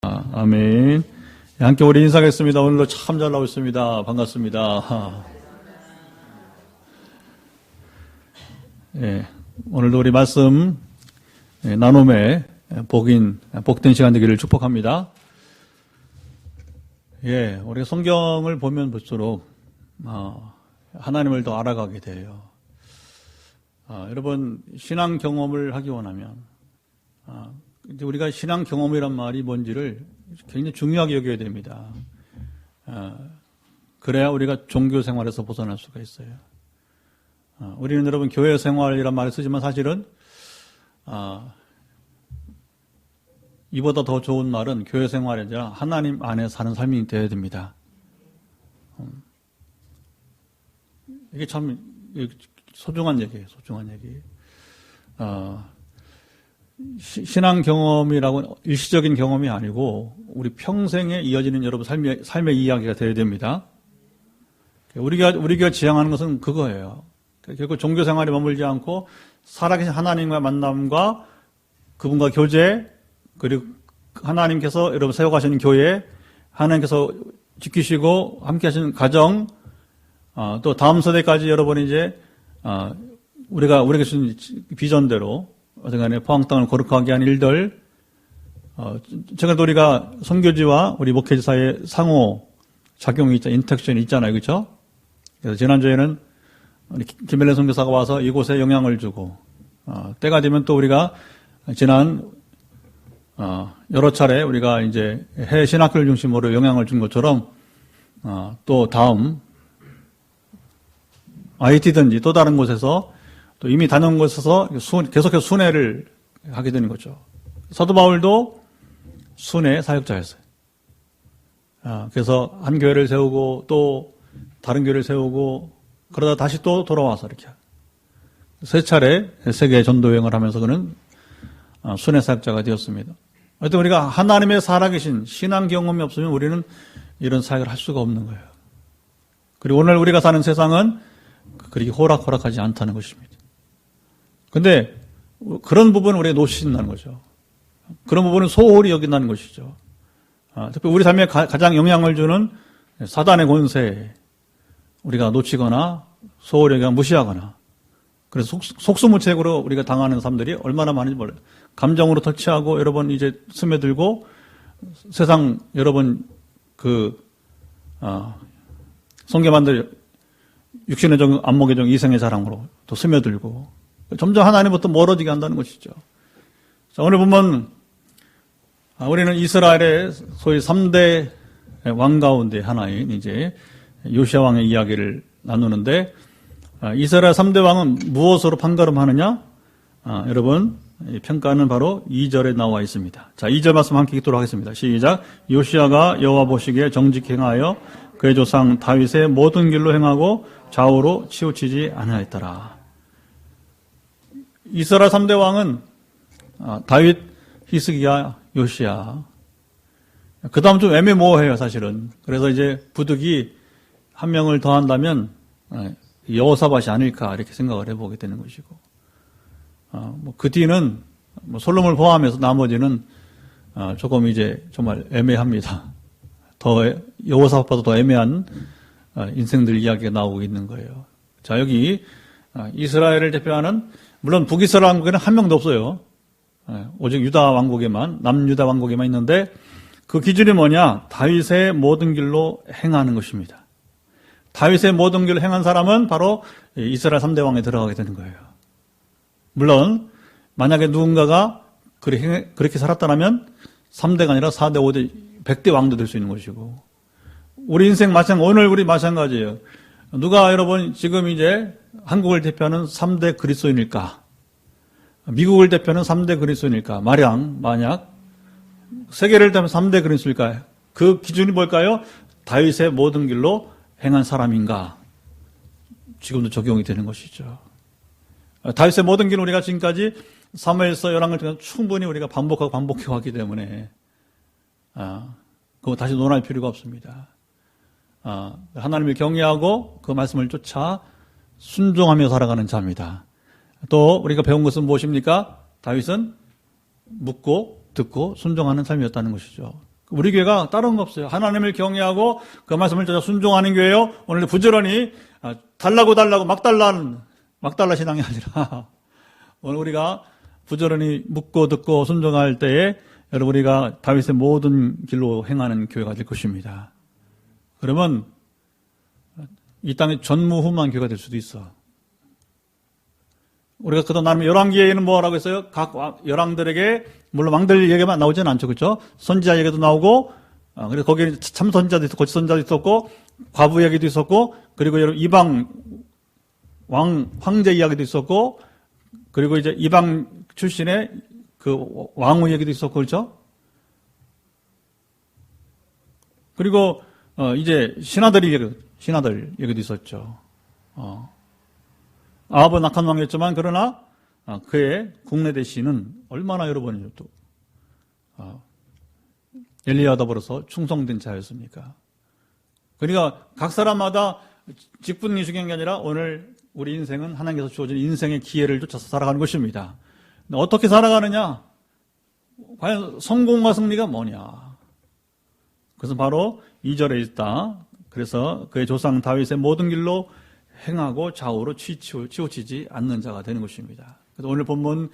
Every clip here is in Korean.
아멘. 함께 우리 인사하겠습니다. 오늘도 참 잘 나오고 있습니다. 반갑습니다. 예, 오늘도 우리 말씀 나눔의 복된 시간 되기를 축복합니다. 예, 우리가 성경을 보면 볼수록 하나님을 더 알아가게 돼요. 여러분 신앙 경험을 하기 원하면 이제 우리가 신앙 경험이란 말이 뭔지를 굉장히 중요하게 여겨야 됩니다. 그래야 우리가 종교 생활에서 벗어날 수가 있어요. 우리는 여러분 교회 생활이란 말을 쓰지만 사실은 이보다 더 좋은 말은 교회 생활이 아니라 하나님 안에 사는 삶이 되어야 됩니다. 이게 참 소중한 얘기예요. 소중한 얘기. 신앙 경험이라고 일시적인 경험이 아니고 우리 평생에 이어지는 여러분 삶의 이야기가 되어야 됩니다. 우리가 지향하는 것은 그거예요. 결국 종교 생활에 머물지 않고 살아계신 하나님과의 만남과 그분과 교제, 그리고 하나님께서 여러분 세워가시는 교회, 하나님께서 지키시고 함께 하시는 가정, 또 다음 세대까지 여러분이 이제 우리가 주신 비전대로 어쨌간에 포항 땅을 거룩하게 한 일들, 최근에도 우리가 선교지와 우리 목회지 사이에 상호 작용이 인터랙션이 있잖아요. 그렇죠? 그래서 지난주에는 우리 김일래 선교사가 와서 이곳에 영향을 주고, 때가 되면 또 우리가 지난 여러 차례 우리가 이제 해외 신학교를 중심으로 영향을 준 것처럼 또 다음 IT든지 또 다른 곳에서 또 이미 다녀온 곳에서 계속해서 순회를 하게 되는 거죠. 사도 바울도 순회 사역자였어요. 그래서 한 교회를 세우고 또 다른 교회를 세우고 그러다 다시 또 돌아와서 이렇게 세 차례 세계 전도 여행을 하면서 그는 순회 사역자가 되었습니다. 하여튼 우리가 하나님의 살아계신 신앙 경험이 없으면 우리는 이런 사역을 할 수가 없는 거예요. 그리고 오늘 우리가 사는 세상은 그렇게 호락호락하지 않다는 것입니다. 근데 그런 부분은 우리가 놓친다는 거죠. 그런 부분은 소홀히 여긴다는 것이죠. 특히 우리 삶에 가장 영향을 주는 사단의 권세 우리가 놓치거나 소홀히 여기거나 무시하거나 그래서 속수무책으로 우리가 당하는 사람들이 얼마나 많은지 몰라요. 감정으로 터치하고 여러 번 이제 스며들고 세상 여러 번 성경만들 육신의 정, 안목의 정, 이생의 자랑으로 또 스며들고 점점 하나님부터 멀어지게 한다는 것이죠. 자, 오늘 보면 우리는 이스라엘의 소위 3대 왕 가운데 하나인 이제 요시아 왕의 이야기를 나누는데 이스라엘 3대 왕은 무엇으로 판가름하느냐? 여러분 평가는 바로 2절에 나와 있습니다. 자, 2절 말씀 함께 읽도록 하겠습니다. 시작. 요시아가 여호와 보시기에 정직히 행하여 그의 조상 다윗의 모든 길로 행하고 좌우로 치우치지 아니하였더라. 이스라엘 3대 왕은 다윗, 히스기야, 요시야. 그 다음 좀 애매모호해요, 사실은. 그래서 이제 부득이 한 명을 더한다면 여호사밧이 아닐까 이렇게 생각을 해보게 되는 것이고, 그 뒤는 솔로몬을 포함해서 나머지는 조금 이제 정말 애매합니다. 더 여호사밧보다 더 애매한 인생들 이야기가 나오고 있는 거예요. 자, 여기 이스라엘을 대표하는 물론 북이스라엘 왕국에는 한 명도 없어요. 오직 유다 왕국에만, 남유다 왕국에만 있는데 그 기준이 뭐냐? 다윗의 모든 길로 행하는 것입니다. 다윗의 모든 길로 행한 사람은 바로 이스라엘 3대 왕에 들어가게 되는 거예요. 물론 만약에 누군가가 그렇게 살았다면 3대가 아니라 4대, 5대, 100대 왕도 될 수 있는 것이고 우리 인생 오늘 우리 마찬가지예요. 누가 여러분 지금 이제 한국을 대표하는 3대 그리스도인일까? 미국을 대표하는 3대 그리스도인일까? 만약 세계를 대표하는 3대 그리스도인일까? 그 기준이 뭘까요? 다윗의 모든 길로 행한 사람인가? 지금도 적용이 되는 것이죠. 다윗의 모든 길은 우리가 지금까지 사무엘서 열왕을 통해서 충분히 우리가 반복해 왔기 때문에 그거 다시 논할 필요가 없습니다. 하나님을 경외하고 그 말씀을 쫓아 순종하며 살아가는 자입니다. 또 우리가 배운 것은 무엇입니까? 다윗은 묻고 듣고 순종하는 삶이었다는 것이죠. 우리 교회가 다른 거 없어요. 하나님을 경외하고 그 말씀을 쫓아 순종하는 교회요. 오늘 부지런히 달라고 막 달라 신앙이 아니라 오늘 우리가 부지런히 묻고 듣고 순종할 때에 여러분 우리가 다윗의 모든 길로 행하는 교회가 될 것입니다. 그러면 이 땅에 전무후무한 교회가 될 수도 있어. 우리가 그동안 나름 열왕기에는 뭐라고 했어요? 각 열왕들에게 물론 왕들 얘기만 나오지는 않죠, 그렇죠? 선지자 얘기도 나오고, 그래서 거기에 참 선지자도 있었고 거짓 선지자도 있었고 과부 얘기도 있었고 그리고 여러분 이방 황제 이야기도 있었고 그리고 이제 이방 출신의 그 왕후 얘기도 있었고 그렇죠? 그리고 이제 신하들 얘기도 있었죠. 아합은 악한 왕이었지만 그러나 그의 국내 대신은 얼마나 여러분이 또 엘리야와 더불어서 충성된 자였습니까? 그러니까 각 사람마다 직분이 중요한 게 아니라 오늘 우리 인생은 하나님께서 주어진 인생의 기회를 쫓아서 살아가는 것입니다. 어떻게 살아가느냐? 과연 성공과 승리가 뭐냐? 그것은 바로 2절에 있다. 그래서 그의 조상 다윗의 모든 길로 행하고 좌우로 치우치지 않는 자가 되는 것입니다. 그래서 오늘 본문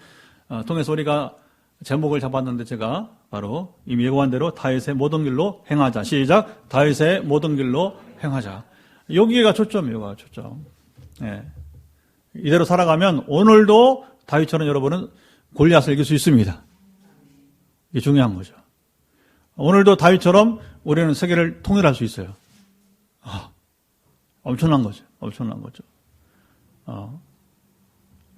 통해서 우리가 제목을 잡았는데 제가 바로 이미 예고한 대로 다윗의 모든 길로 행하자. 시작. 다윗의 모든 길로 행하자. 여기가 초점이에요. 초점. 예. 이대로 살아가면 오늘도 다윗처럼 여러분은 골리앗을 이길 수 있습니다. 이게 중요한 거죠. 오늘도 다윗처럼 우리는 세계를 통일할 수 있어요. 엄청난 거죠. 엄청난 거죠.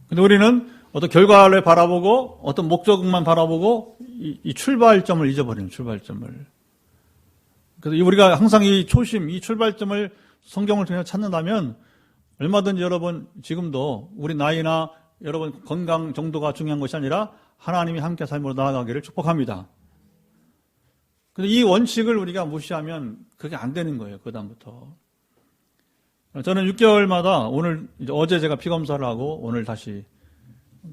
근데 우리는 어떤 결과를 바라보고 어떤 목적만 바라보고 이 출발점을 잊어버리는 출발점을. 그래서 우리가 항상 이 초심, 이 출발점을 성경을 통해서 찾는다면 얼마든지 여러분 지금도 우리 나이나 여러분 건강 정도가 중요한 것이 아니라 하나님이 함께 삶으로 나아가기를 축복합니다. 근데 이 원칙을 우리가 무시하면 그게 안 되는 거예요. 그다음부터. 저는 6개월마다 어제 제가 피검사를 하고 오늘 다시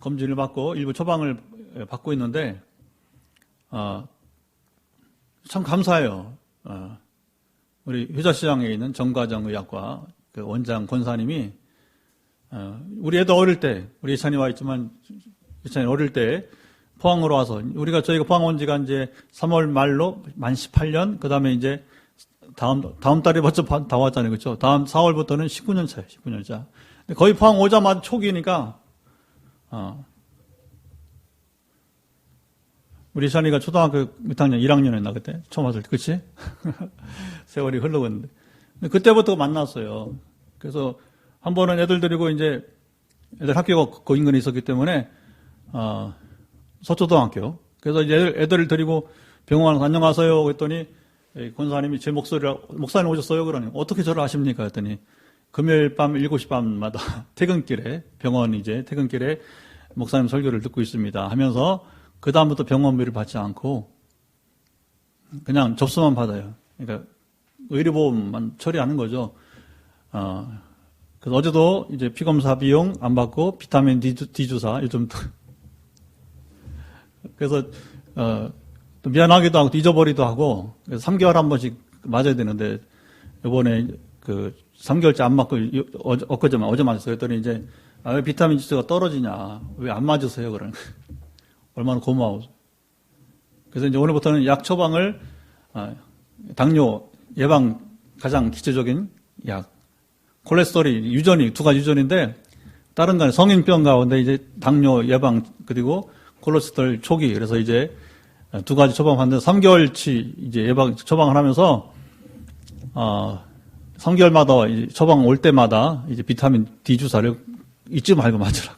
검진을 받고 일부 처방을 받고 있는데 참 감사해요. 우리 효자시장에 있는 정과정 의학과 그 원장 권사님이 우리 애도 어릴 때 우리 예찬이 와 있지만 예찬이 어릴 때 포항으로 와서 저희가 포항 온 지가 이제 3월 말로 만 18년 그다음에 이제 다음 달에 벌써 다 왔잖아요. 그렇죠? 다음 4월부터는 19년 차예요. 19년 차. 거의 포항 오자마자 초기니까 우리 예찬이가 초등학교 몇 학년? 1학년이었나 그때? 처음 왔을 때. 그치? 세월이 흐르고 있는데. 그때부터 만났어요. 그래서 한 번은 애들 데리고 이제 애들 학교가 그 인근에 있었기 때문에 서초등학교. 그래서 이제 애들을 데리고 병원 안녕하세요 그랬더니 권사님이 제 목사님 오셨어요? 그러니 어떻게 저를 아십니까? 했더니 금요일 밤 7시 밤마다 퇴근길에 퇴근길에 목사님 설교를 듣고 있습니다 하면서 그 다음부터 병원비를 받지 않고 그냥 접수만 받아요. 그러니까 의료보험만 처리하는 거죠. 그래서 어제도 이제 피검사 비용 안 받고 비타민 D 주사 요즘 그래서 또 미안하기도 하고 잊어버리기도 하고 그래서 3개월 한 번씩 맞아야 되는데 이번에 그 3개월째 안 맞고 어제 맞았어요. 그랬더니 이제 왜 비타민 D가 떨어지냐 왜 안 맞으세요? 그러는 얼마나 고마워. 그래서 이제 오늘부터는 약 처방을 당뇨 예방 가장 기초적인 약 콜레스테롤이 유전이 두 가지 유전인데 다른 건 성인병 가운데 이제 당뇨 예방 그리고 콜레스테롤 초기 그래서 이제 두 가지 처방하는데 3개월치 이제 예방 처방을 하면서 3개월마다 이제 처방 올 때마다 이제 비타민 D 주사를 잊지 말고 맞으라.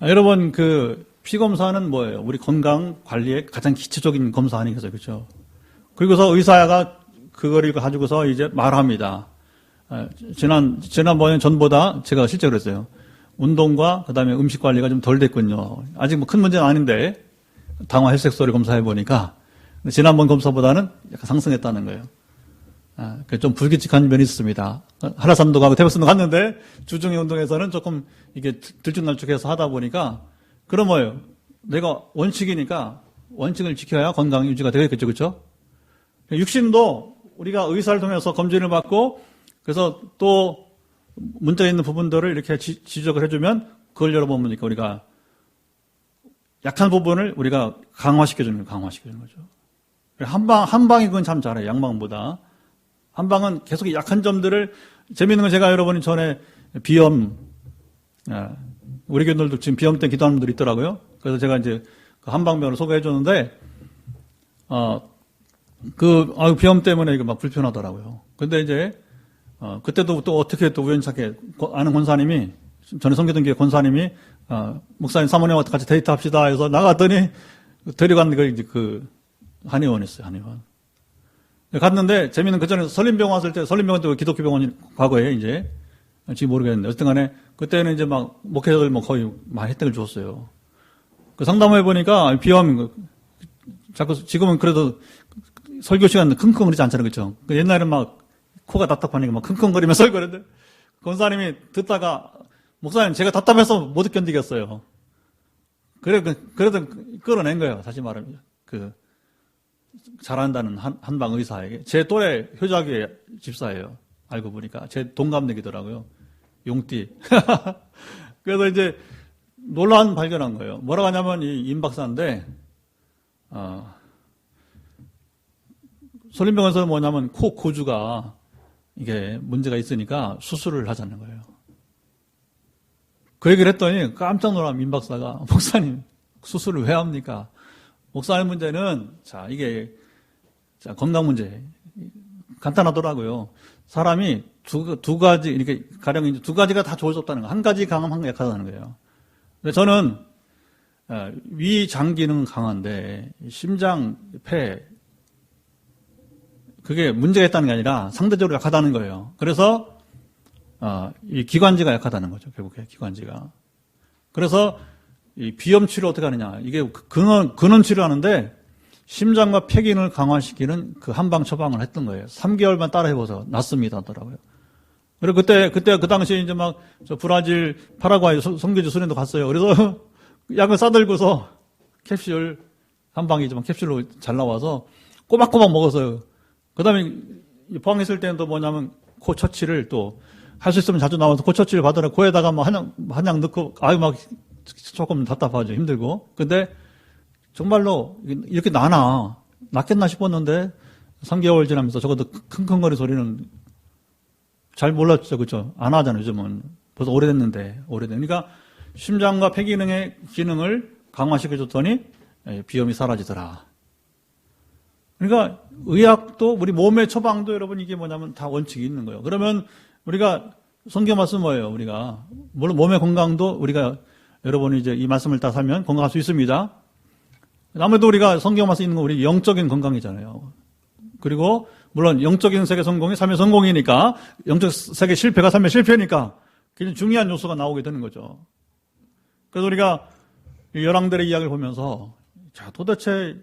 여러분 그 피검사는 뭐예요? 우리 건강 관리의 가장 기초적인 검사 아니겠어요, 그렇죠? 그리고서 의사가 그거를 가지고서 이제 말합니다. 지난번에 전보다 제가 실제 그랬어요. 운동과 그다음에 음식 관리가 좀 덜 됐군요. 아직 뭐 큰 문제는 아닌데 당화 혈색소를 검사해 보니까 지난번 검사보다는 약간 상승했다는 거예요. 좀 불규칙한 면이 있습니다. 한라산도 가고 태백산도 갔는데 주중의 운동에서는 조금 이게 들쭉날쭉해서 하다 보니까 그럼 뭐예요? 내가 원칙이니까 원칙을 지켜야 건강 유지가 되겠죠. 그렇죠? 육신도 우리가 의사를 통해서 검진을 받고 그래서 또 문제 있는 부분들을 이렇게 지적을 해주면 그걸 여러분 우리가 약한 부분을 우리가 강화시켜주는 거죠. 한방이 그건 참 잘해요. 양방보다. 한방은 계속 약한 점들을, 재미있는 건 제가 여러분이 전에 비염, 우리 교인들도 지금 비염 때문에 기도하는 분들이 있더라고요. 그래서 제가 이제 그 한방병을 소개해 줬는데, 비염 때문에 이거 막 불편하더라고요. 근데 이제, 그때도 또 어떻게 또 우연찮게 아는 권사님이, 전에 섬기던 교회 권사님이, 목사님 사모님하고 같이 데이트 합시다 해서 나갔더니 데려간 게 이제 한의원이었어요, 한의원. 갔는데, 재미는 그 전에 설림병원 왔을 때, 설림병원 때 기독교 병원이 과거에 이제, 지금 모르겠는데, 어쨌든 간에, 그때는 이제 막, 목회자들 뭐 거의 많이 혜택을 줬어요. 그 상담을 해보니까, 비염, 자꾸, 지금은 그래도 설교 시간 킁킁거리지 않잖아요, 그쵸? 옛날에는 막, 코가 답답하니까 막 킁킁거리면서 설교했는데, 권사님이 듣다가, 목사님, 제가 답답해서 못 견디겠어요. 그래도 끌어낸 거예요, 다시 말하면. 잘한다는 한방 의사에게. 제 또래 효자교회 집사예요. 알고 보니까. 제 동갑내기더라고요. 용띠. 그래서 이제 놀라운 발견한 거예요. 뭐라고 하냐면 이 임 박사인데, 설림병원에서 뭐냐면 코 고주가 이게 문제가 있으니까 수술을 하자는 거예요. 그 얘기를 했더니 깜짝 놀란 임 박사가, 목사님, 수술을 왜 합니까? 목사님 문제는, 이게, 건강 문제. 간단하더라고요. 사람이 두 가지, 이렇게, 가령 이제 두 가지가 다 좋을 수 없다는 거. 한 가지 강하면 한 가지 약하다는 거예요. 근데 저는, 위, 장 기능은 강한데, 심장, 폐, 그게 문제가 있다는 게 아니라 상대적으로 약하다는 거예요. 그래서, 이 기관지가 약하다는 거죠. 결국에, 기관지가. 그래서, 이 비염 치료 어떻게 하느냐. 이게 근원 치료하는데 심장과 폐 기능을 강화시키는 그 한방 처방을 했던 거예요. 3개월만 따라 해봐서 낫습니다 하더라고요. 그리고 그때 그 당시에 이제 막 저 브라질, 파라과이 선교지 수련도 갔어요. 그래서 약을 싸들고서 캡슐 한방이지만 캡슐로 잘 나와서 꼬박꼬박 먹었어요. 그 다음에 포항했을 때는 또 뭐냐면 코 처치를 또 할 수 있으면 자주 나와서 코 처치를 받으라 코에다가 뭐 한약 넣고 막 조금 답답하죠. 힘들고. 근데 정말로 이렇게 낫겠나 싶었는데 3개월 지나면서 적어도 킁킁거리는 소리는 잘 몰랐죠. 그렇죠? 안 하잖아요. 요즘은. 벌써 오래됐는데. 그러니까 심장과 폐 기능의 기능을 강화시켜줬더니 비염이 사라지더라. 그러니까 의학도 우리 몸의 처방도 여러분 이게 뭐냐면 다 원칙이 있는 거예요. 그러면 우리가 성경 말씀 뭐예요? 우리가 물론 몸의 건강도 우리가 여러분이 이제 이 말씀을 다 살면 건강할 수 있습니다. 아무래도 우리가 성경 말씀 있는 건 우리 영적인 건강이잖아요. 그리고 물론 영적인 세계 성공이 삶의 성공이니까 영적 세계 실패가 삶의 실패니까 굉장히 중요한 요소가 나오게 되는 거죠. 그래서 우리가 열왕들의 이야기를 보면서 도대체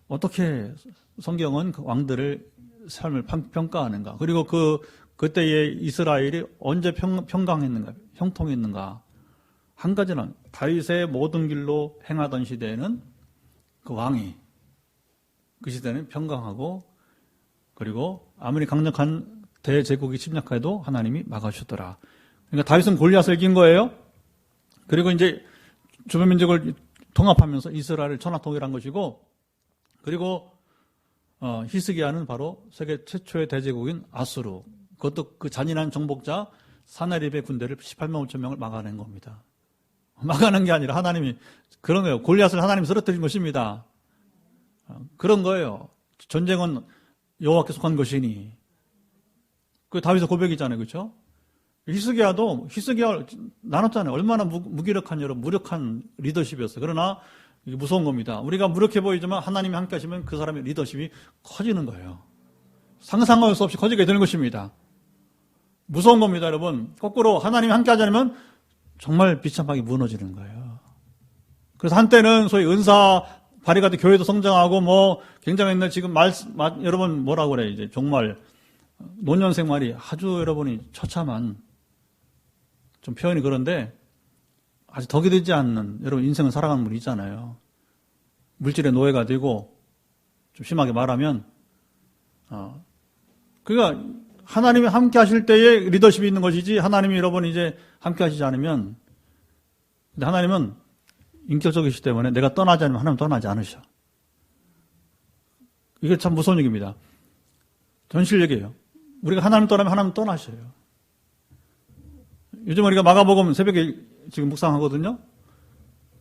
어떻게 성경은 그 왕들의 삶을 평가하는가? 그리고 그때의 이스라엘이 언제 평강했는가? 형통했는가? 한 가지는 다윗의 모든 길로 행하던 시대에는 그 왕이 그 시대는 평강하고 그리고 아무리 강력한 대제국이 침략해도 하나님이 막아주셨더라. 그러니까 다윗은 골리앗을 이긴 거예요. 그리고 이제 주변 민족을 통합하면서 이스라엘을 천하통일한 것이고 그리고 히스기야는 바로 세계 최초의 대제국인 아수르 그것도 그 잔인한 정복자 사나립의 군대를 18만 5천 명을 막아낸 겁니다. 막아낸 게 아니라 하나님이 그런 거예요. 골리앗을 하나님이 쓰러뜨린 것입니다. 그런 거예요. 전쟁은 여호와께 속한 것이니. 그 다윗의 고백이잖아요. 그렇죠? 히스기야 나눴잖아요. 얼마나 무력한 리더십이었어요. 그러나 이게 무서운 겁니다. 우리가 무력해 보이지만 하나님이 함께 하시면 그 사람의 리더십이 커지는 거예요. 상상할 수 없이 커지게 되는 것입니다. 무서운 겁니다, 여러분. 거꾸로 하나님이 함께 하지 않으면 정말 비참하게 무너지는 거예요. 그래서 한때는 소위 은사 발휘가 돼 교회도 성장하고 뭐 굉장했는데 지금 여러분 뭐라고 그래 이제 정말 노년 생활이 아주 여러분이 처참한 좀 표현이 그런데 아주 덕이 되지 않는 여러분 인생을 살아가는 분이 있잖아요. 물질의 노예가 되고, 좀 심하게 말하면, 그러니까 하나님이 함께 하실 때에 리더십이 있는 것이지, 하나님이 여러분 이제 함께 하시지 않으면, 근데 하나님은 인격적이시기 때문에 내가 떠나지 않으면 하나님 떠나지 않으셔. 이게 참 무서운 얘기입니다. 현실 얘기예요. 우리가 하나님 떠나면 하나님 떠나셔요. 요즘 우리가 마가복음 새벽에 지금 묵상하거든요.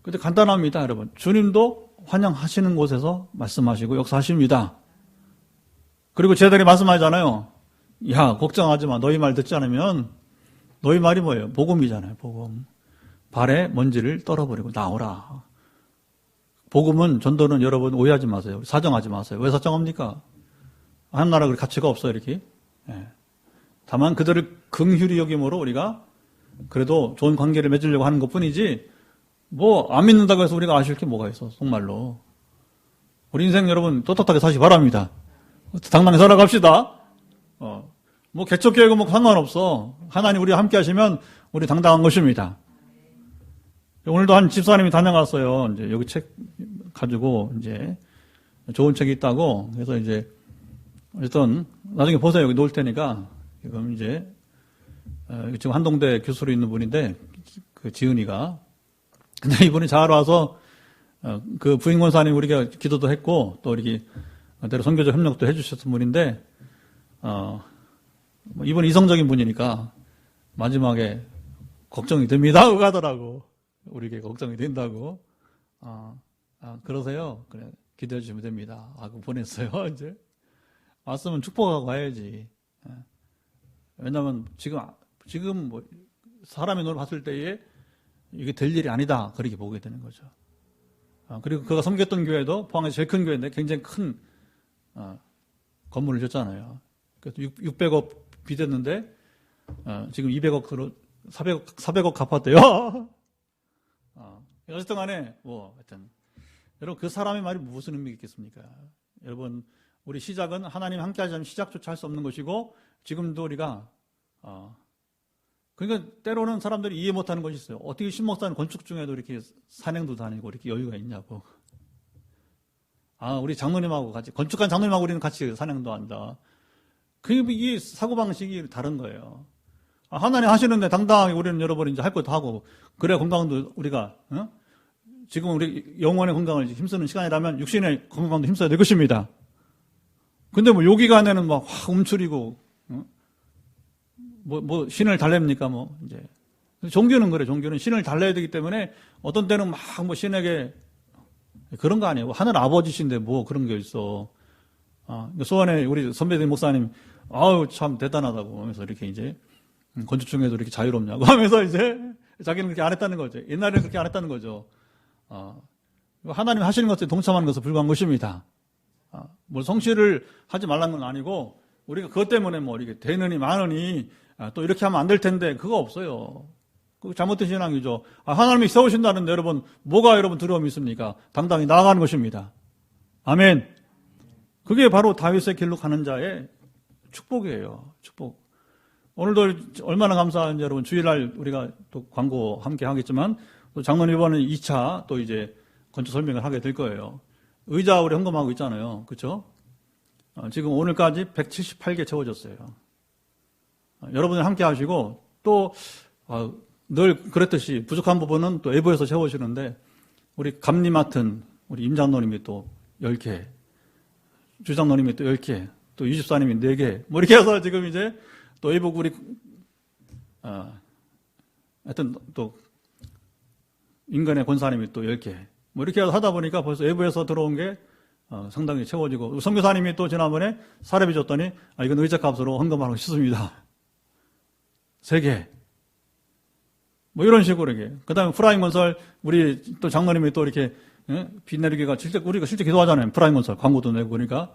근데 간단합니다, 여러분. 주님도 환영하시는 곳에서 말씀하시고 역사하십니다. 그리고 제자들이 말씀하잖아요. 야, 걱정하지 마. 너희 말 듣지 않으면 너희 말이 뭐예요? 복음이잖아요, 복음. 발에 먼지를 떨어버리고 나오라. 복음은, 전도는 여러분 오해하지 마세요. 사정하지 마세요. 왜 사정합니까? 하나님 나라 가치가 없어요, 이렇게. 예. 다만 그들을 긍휼히 여김으로 우리가 그래도 좋은 관계를 맺으려고 하는 것 뿐이지, 뭐, 안 믿는다고 해서 우리가 아실 게 뭐가 있어, 정말로. 우리 인생 여러분 떳떳하게 사시기 바랍니다. 당당히 살아갑시다. 뭐, 개척교회고 뭐 상관없어. 하나님 우리와 함께 하시면 우리 당당한 것입니다. 오늘도 한 집사님이 다녀갔어요. 이제 여기 책 가지고 이제 좋은 책이 있다고. 그래서 이제 어쨌든 나중에 보세요. 여기 놓을 테니까. 지금 이제 지금 한동대 교수로 있는 분인데 그 지은이가. 근데 이분이 잘 와서 그 부인 권사님 우리가 기도도 했고 또 이렇게 대로 선교적 협력도 해주셨던 분인데 이분 이성적인 분이니까 마지막에 걱정이 됩니다 하고 가더라고. 우리에게 걱정이 된다고. 그러세요? 그래, 기대해 주시면 됩니다. 하고 보냈어요. 이제 왔으면 축복하고 가야지. 왜냐면 지금 뭐 사람의 눈을 봤을 때에 이게 될 일이 아니다. 그렇게 보게 되는 거죠. 그리고 그가 섬겼던 교회도 포항에서 제일 큰 교회인데 굉장히 큰 건물을 줬잖아요. 그래서 600억 빚었는데 지금 200억으로 400억 갚았대요. 어쨌든 간에 뭐 하여튼 여러분 그 사람의 말이 무슨 의미가 있겠습니까? 여러분 우리 시작은 하나님 함께 하지 않으면 시작조차 할 수 없는 것이고 지금도 우리가 그러니까 때로는 사람들이 이해 못하는 것이 있어요. 어떻게 신목사는 건축 중에도 이렇게 산행도 다니고 이렇게 여유가 있냐고. 우리 장로님하고 같이 건축한 장로님하고 우리는 같이 산행도 한다. 이 사고방식이 다른 거예요. 하나님 하시는데 당당하게 우리는 여러분 이제 할 것도 하고 그래야 건강도 우리가 지금 우리 영혼의 건강을 힘쓰는 시간이라면 육신의 건강도 힘써야 될 것입니다. 근데 뭐 요기간에는 막 확 움츠리고 뭐 신을 달랩니까 뭐 이제 종교는 그래. 종교는 신을 달래야 되기 때문에 어떤 때는 막 뭐 신에게 그런 거 아니에요. 하늘 아버지신데 뭐 그런 게 있어. 소원에 우리 선배님 목사님 아우 참 대단하다고 하면서 이렇게 이제 건축 중에도 이렇게 자유롭냐고 하면서 이제 자기는 그렇게 안 했다는 거죠. 옛날에는 그렇게 안 했다는 거죠. 하나님 하시는 것에 동참하는 것은 불과한 것입니다. 뭐 성실을 하지 말라는 건 아니고 우리가 그것 때문에 뭐 이렇게 되느니 마느니 또 이렇게 하면 안 될 텐데 그거 없어요. 그거 잘못된 신앙이죠. 하나님이 세우신다는데 여러분 뭐가 여러분 두려움이 있습니까? 당당히 나아가는 것입니다. 아멘. 그게 바로 다윗의 길로 가는 자의 축복이에요. 축복. 오늘도 얼마나 감사한지 여러분 주일날 우리가 또 광고 함께 하겠지만 또 장로님 이번에 2차 또 이제 건축 설명을 하게 될 거예요. 의자 우리 헌금하고 있잖아요. 그렇죠? 지금 오늘까지 178개 채워졌어요. 여러분들 함께 하시고 또 늘 그랬듯이 부족한 부분은 또 외부에서 채우시는데 우리 감리 맡은 우리 임장로님이 또 10개, 주장로님이 또 10개, 또 유집사님이 4개 뭐 이렇게 해서 지금 이제 또 외부 우리 하여튼 또 인간의 권사님이 또 10개 뭐 이렇게 하다 보니까 벌써 외부에서 들어온 게 상당히 채워지고 선교사님이 또 지난번에 사례비 줬더니 이건 의자값으로 헌금하는 거 싫습니다. 3개 뭐 이런 식으로 이게 그 다음에 프라임 건설 우리 또 장로님이 또 이렇게 빚 내리기가 우리가 실제 기도하잖아요. 프라임 건설 광고도 내고 그러니까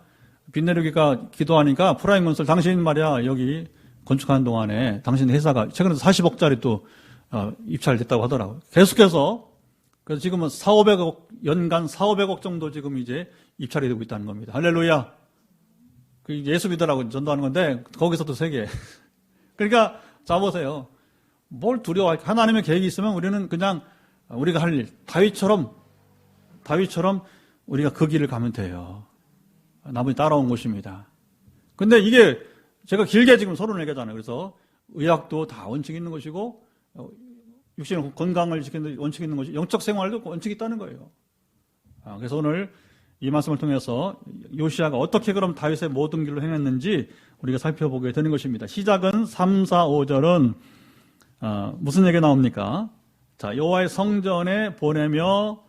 빚 내리기가 기도하니까 프라임 건설 당신 말이야 여기 건축하는 동안에 당신 회사가 최근에 40억짜리 또 입찰됐다고 하더라고요. 계속해서 그래서 지금은 4,500억 연간 4,500억 정도 지금 이제 입찰이 되고 있다는 겁니다. 할렐루야. 그 예수 믿으라고 전도하는 건데 거기서도 3개. 그러니까 자 보세요. 뭘 두려워할 하나님의 계획이 있으면 우리는 그냥 우리가 할 일 다윗처럼 우리가 그 길을 가면 돼요. 나머지 따라온 것입니다. 근데 이게 제가 길게 지금 서론을 얘기하잖아요. 그래서 의학도 다 원칙이 있는 것이고, 육신의 건강을 지키는 원칙이 있는 것이, 영적 생활도 원칙이 있다는 거예요. 그래서 오늘 이 말씀을 통해서 요시야가 어떻게 그럼 다윗의 모든 길로 행했는지 우리가 살펴보게 되는 것입니다. 시작은 3, 4, 5절은 무슨 얘기가 나옵니까? 자, 여호와의 성전에 보내며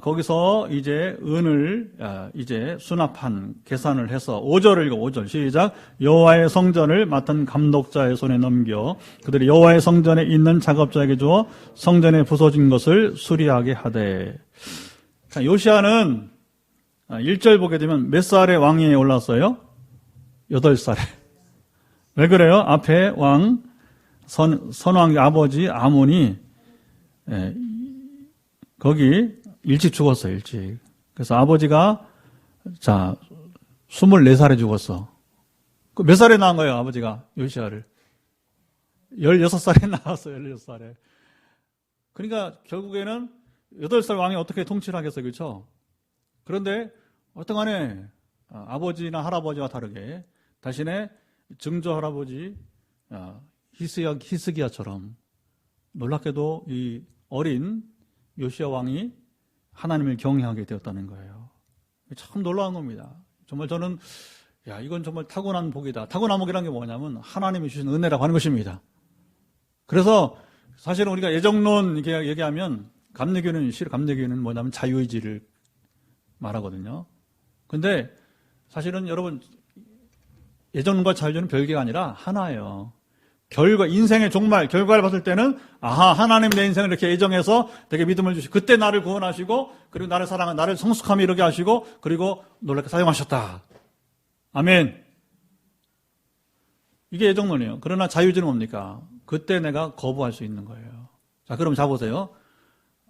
거기서 이제 은을 이제 수납한 계산을 해서 5절을 읽어. 5절 시작. 여호와의 성전을 맡은 감독자의 손에 넘겨 그들이 여호와의 성전에 있는 작업자에게 주어 성전에 부서진 것을 수리하게 하되. 자, 요시야는 1절 보게 되면 몇 살에 왕위에 올랐어요? 8살에. 왜 그래요? 앞에 왕 선왕의 아버지 아몬이 거기 일찍 죽었어요, 일찍. 그래서 아버지가, 24살에 죽었어. 몇 살에 낳은 거예요, 아버지가, 요시야를? 16살에 낳았어요, 16살에. 그러니까 결국에는 8살 왕이 어떻게 통치를 하겠어요, 그렇죠? 그런데 어떤 간에 아버지나 할아버지와 다르게 자신의 증조 할아버지 히스기야처럼 놀랍게도 이 어린 요시야 왕이 하나님을 경외하게 되었다는 거예요. 참 놀라운 겁니다. 정말 저는 이건 정말 타고난 복이다. 타고난 복이라는 게 뭐냐면 하나님이 주신 은혜라고 하는 것입니다. 그래서 사실은 우리가 예정론 이렇게 얘기하면 감리교는 뭐냐면 자유의지를 말하거든요. 근데 사실은 여러분 예정론과 자유의지는 별개가 아니라 하나예요. 인생의 종말, 결과를 봤을 때는, 하나님 내 인생을 이렇게 예정해서 되게 믿음을 주시고, 그때 나를 구원하시고, 그리고 나를 사랑한, 나를 성숙함에 이르게 하시고, 그리고 놀랍게 사용하셨다. 아멘. 이게 예정론이에요. 그러나 자유주의는 뭡니까? 그때 내가 거부할 수 있는 거예요. 자, 그럼 자보세요.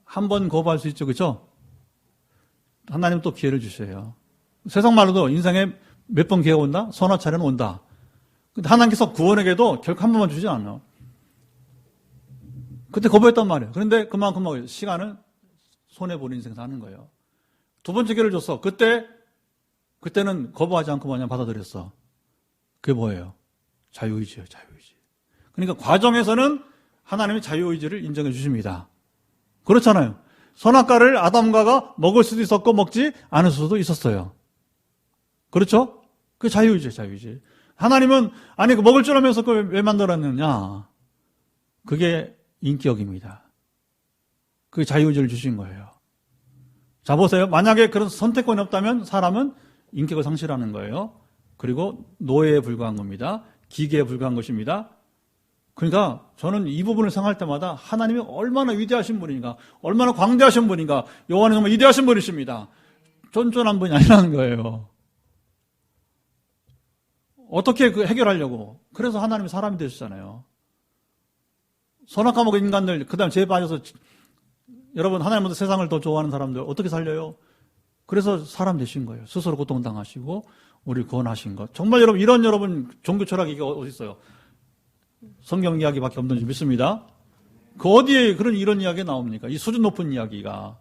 한 번 거부할 수 있죠, 그렇죠? 하나님 또 기회를 주셔요. 세상 말로도 인생에 몇 번 기회가 온다? 서너 차례는 온다. 근데 하나님께서 구원에게도 결코 한 번만 주지 않아요. 그때 거부했단 말이에요. 그런데 그만큼 시간을 손해보는 인생 사는 거예요. 두 번째 기회를 줬어. 그때는 거부하지 않고 뭐냐 받아들였어. 그게 뭐예요? 자유의지예요, 자유의지. 그러니까 과정에서는 하나님이 자유의지를 인정해 주십니다. 그렇잖아요. 선악과를 아담과가 먹을 수도 있었고 먹지 않을 수도 있었어요. 그렇죠? 그게 자유의지예요, 자유의지. 하나님은 먹을 줄 알면서 그걸 왜 만들었느냐? 그게 인격입니다. 그게 자유의지를 주신 거예요. 자, 보세요. 만약에 그런 선택권이 없다면 사람은 인격을 상실하는 거예요. 그리고 노예에 불과한 겁니다. 기계에 불과한 것입니다. 그러니까 저는 이 부분을 생각할 때마다 하나님이 얼마나 위대하신 분인가, 얼마나 광대하신 분인가, 여호와는 정말 위대하신 분이십니다. 쫀쫀한 분이 아니라는 거예요. 어떻게 해결하려고? 그래서 하나님이 사람이 되셨잖아요. 선악과 먹은 인간들, 그 다음에 죄에 빠져서 여러분 하나님보다 세상을 더 좋아하는 사람들 어떻게 살려요? 그래서 사람 되신 거예요. 스스로 고통당하시고 우리를 구원하신 것. 정말 여러분 종교 철학이 이게 어디 있어요? 성경 이야기밖에 없는 줄 믿습니다. 그 어디에 이런 이야기가 나옵니까? 이 수준 높은 이야기가.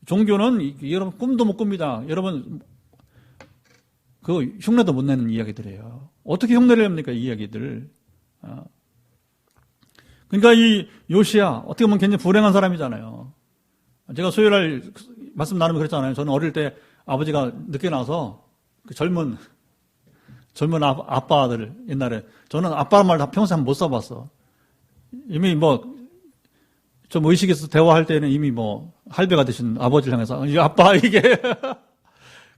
종교는 여러분 꿈도 못 꿉니다. 여러분 그 흉내도 못 내는 이야기들이에요. 어떻게 흉내를 냅니까, 이 이야기들. 그러니까 이 요시야 어떻게 보면 굉장히 불행한 사람이잖아요. 제가 수요일날 말씀 나누면 그랬잖아요. 저는 어릴 때 아버지가 늦게 나와서 그 젊은 아빠들 옛날에 저는 아빠란 말 다 평생 못 써봤어. 이미 좀 의식에서 대화할 때는 이미 할배가 되신 아버지를 향해서 아빠 이게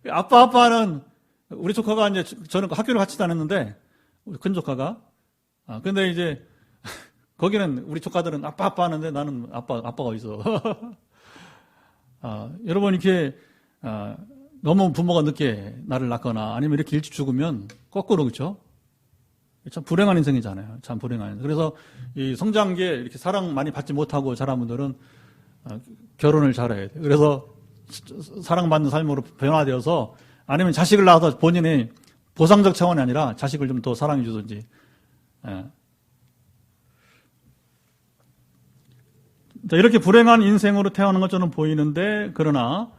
아빠는 우리 조카가 이제 저는 학교를 같이 다녔는데 우리 큰 조카가 근데 이제 거기는 우리 조카들은 아빠 하는데 나는 아빠가 어디서 여러분 이렇게 너무 부모가 늦게 나를 낳거나 아니면 이렇게 일찍 죽으면 거꾸로 그렇죠? 참 불행한 인생이잖아요. 참 불행한 인생. 그래서 이 성장기에 이렇게 사랑 많이 받지 못하고 자란 분들은 결혼을 잘해야 돼요. 그래서 사랑받는 삶으로 변화되어서 아니면 자식을 낳아서 본인이 보상적 차원이 아니라 자식을 좀 더 사랑해 주든지. 자, 이렇게 불행한 인생으로 태어난 것처럼 보이는데 그러나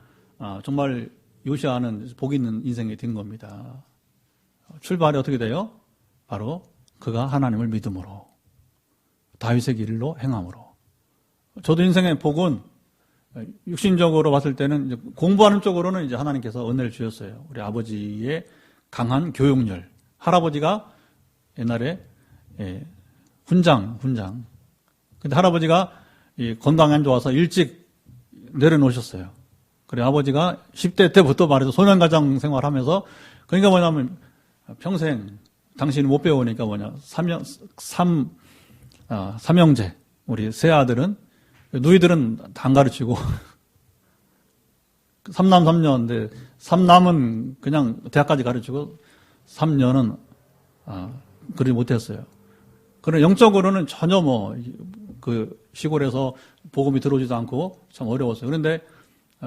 정말 요시아는 복 있는 인생이 된 겁니다. 출발이 어떻게 돼요? 바로 그가 하나님을 믿음으로, 다윗의 길로 행함으로. 저도 인생의 복은 육신적으로 봤을 때는 이제 공부하는 쪽으로는 이제 하나님께서 은혜를 주셨어요. 우리 아버지의 강한 교육열. 할아버지가 옛날에 훈장. 근데 할아버지가 건강이 안 좋아서 일찍 내려놓으셨어요. 그래 아버지가 10대 때부터 말해서 소년가정 생활하면서, 그러니까 뭐냐면 평생 당신이 못 배우니까 삼형제, 우리 세 아들은, 누이들은 다 안 가르치고 삼남 삼녀인데 삼남은 그냥 대학까지 가르치고 삼녀는 그러지 못했어요. 그런 영적으로는 전혀 그 시골에서 복음이 들어오지도 않고 참 어려웠어요. 그런데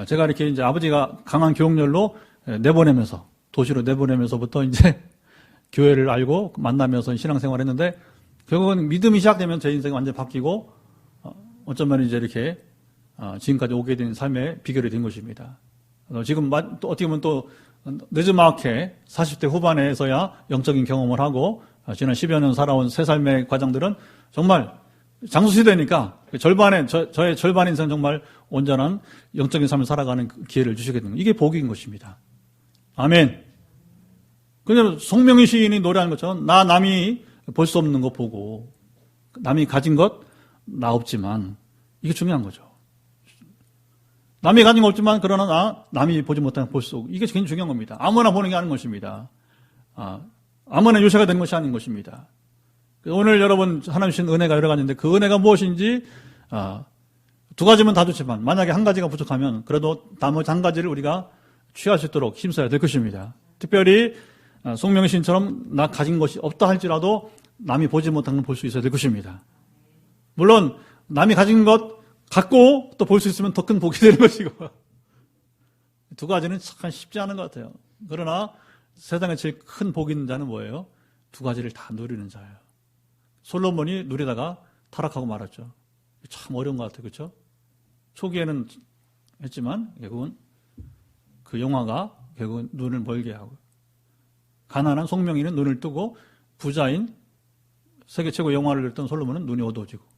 제가 이렇게 이제 아버지가 강한 교육열로 내보내면서, 도시로 내보내면서부터 이제 교회를 알고 만나면서 신앙생활을 했는데, 결국은 믿음이 시작되면 제 인생이 완전히 바뀌고, 어쩌면 이제 이렇게 지금까지 오게 된 삶의 비결이 된 것입니다. 지금 또 어떻게 보면 또 늦지막하게 40대 후반에서야 영적인 경험을 하고, 지난 10여 년 살아온 새 삶의 과정들은 정말 장수시대니까 저의 절반 인생 정말 온전한 영적인 삶을 살아가는 기회를 주시게 된 거예요. 이게 복인 것입니다. 아멘. 그냥 송명희 시인이 노래하는 것처럼 남이 볼 수 없는 거 보고, 남이 가진 것 나 없지만, 이게 중요한 거죠. 남이 가진 거 없지만 그러나 남이 보지 못하는 걸 볼 수 없고, 이게 굉장히 중요한 겁니다. 아무나 보는 게 아닌 것입니다. 아무나 요새가 되는 것이 아닌 것입니다. 오늘 여러분 하나님 주신 은혜가 여러 가지인데, 그 은혜가 무엇인지 두 가지면 다 좋지만 만약에 한 가지가 부족하면 그래도 나머지 한 가지를 우리가 취할 수 있도록 힘써야 될 것입니다. 특별히 송명희 씨처럼 나 가진 것이 없다 할지라도 남이 보지 못하는 걸 볼 수 있어야 될 것입니다. 물론 남이 가진 것 갖고 또 볼 수 있으면 더 큰 복이 되는 것이고, 두 가지는 참 쉽지 않은 것 같아요. 그러나 세상에 제일 큰 복이 있는 자는 뭐예요? 두 가지를 다 누리는 자예요. 솔로몬이 누리다가 타락하고 말았죠. 참 어려운 것 같아요. 그렇죠? 초기에는 했지만 결국은 그 영화가 결국은 눈을 멀게 하고, 가난한 송명이는 눈을 뜨고 부자인 세계 최고 영화를 냈던 솔로몬은 눈이 어두워지고.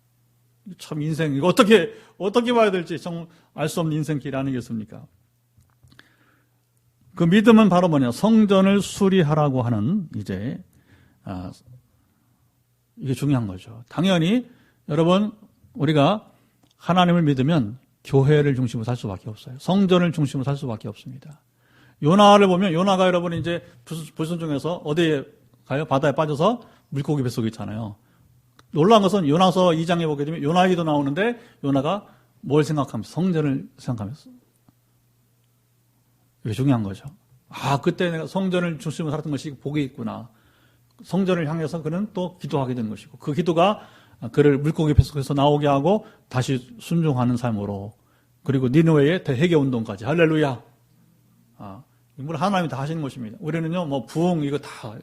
참 인생, 이거 어떻게 봐야 될지 정 알 수 없는 인생길 아니겠습니까? 그 믿음은 바로 뭐냐? 성전을 수리하라고 하는 이게 중요한 거죠. 당연히 여러분, 우리가 하나님을 믿으면 교회를 중심으로 살 수밖에 없어요. 성전을 중심으로 살 수밖에 없습니다. 요나를 보면, 요나가 여러분 이제 불순종해서 어디에 가요? 바다에 빠져서 물고기 뱃속에 있잖아요. 놀라운 것은 요나서 2장에 보게 되면 요나 얘기도 나오는데, 요나가 뭘 생각하면서? 성전을 생각하면서. 이게 중요한 거죠. 그때 내가 성전을 중심으로 살았던 것이 복이 있구나. 성전을 향해서 그는 또 기도하게 된 것이고, 그 기도가 그를 물고기 뱃속에서 나오게 하고 다시 순종하는 삶으로, 그리고 니느웨의 대회개 운동까지. 할렐루야. 물론 하나님이 다 하시는 것입니다. 우리는요, 부흥 이거 다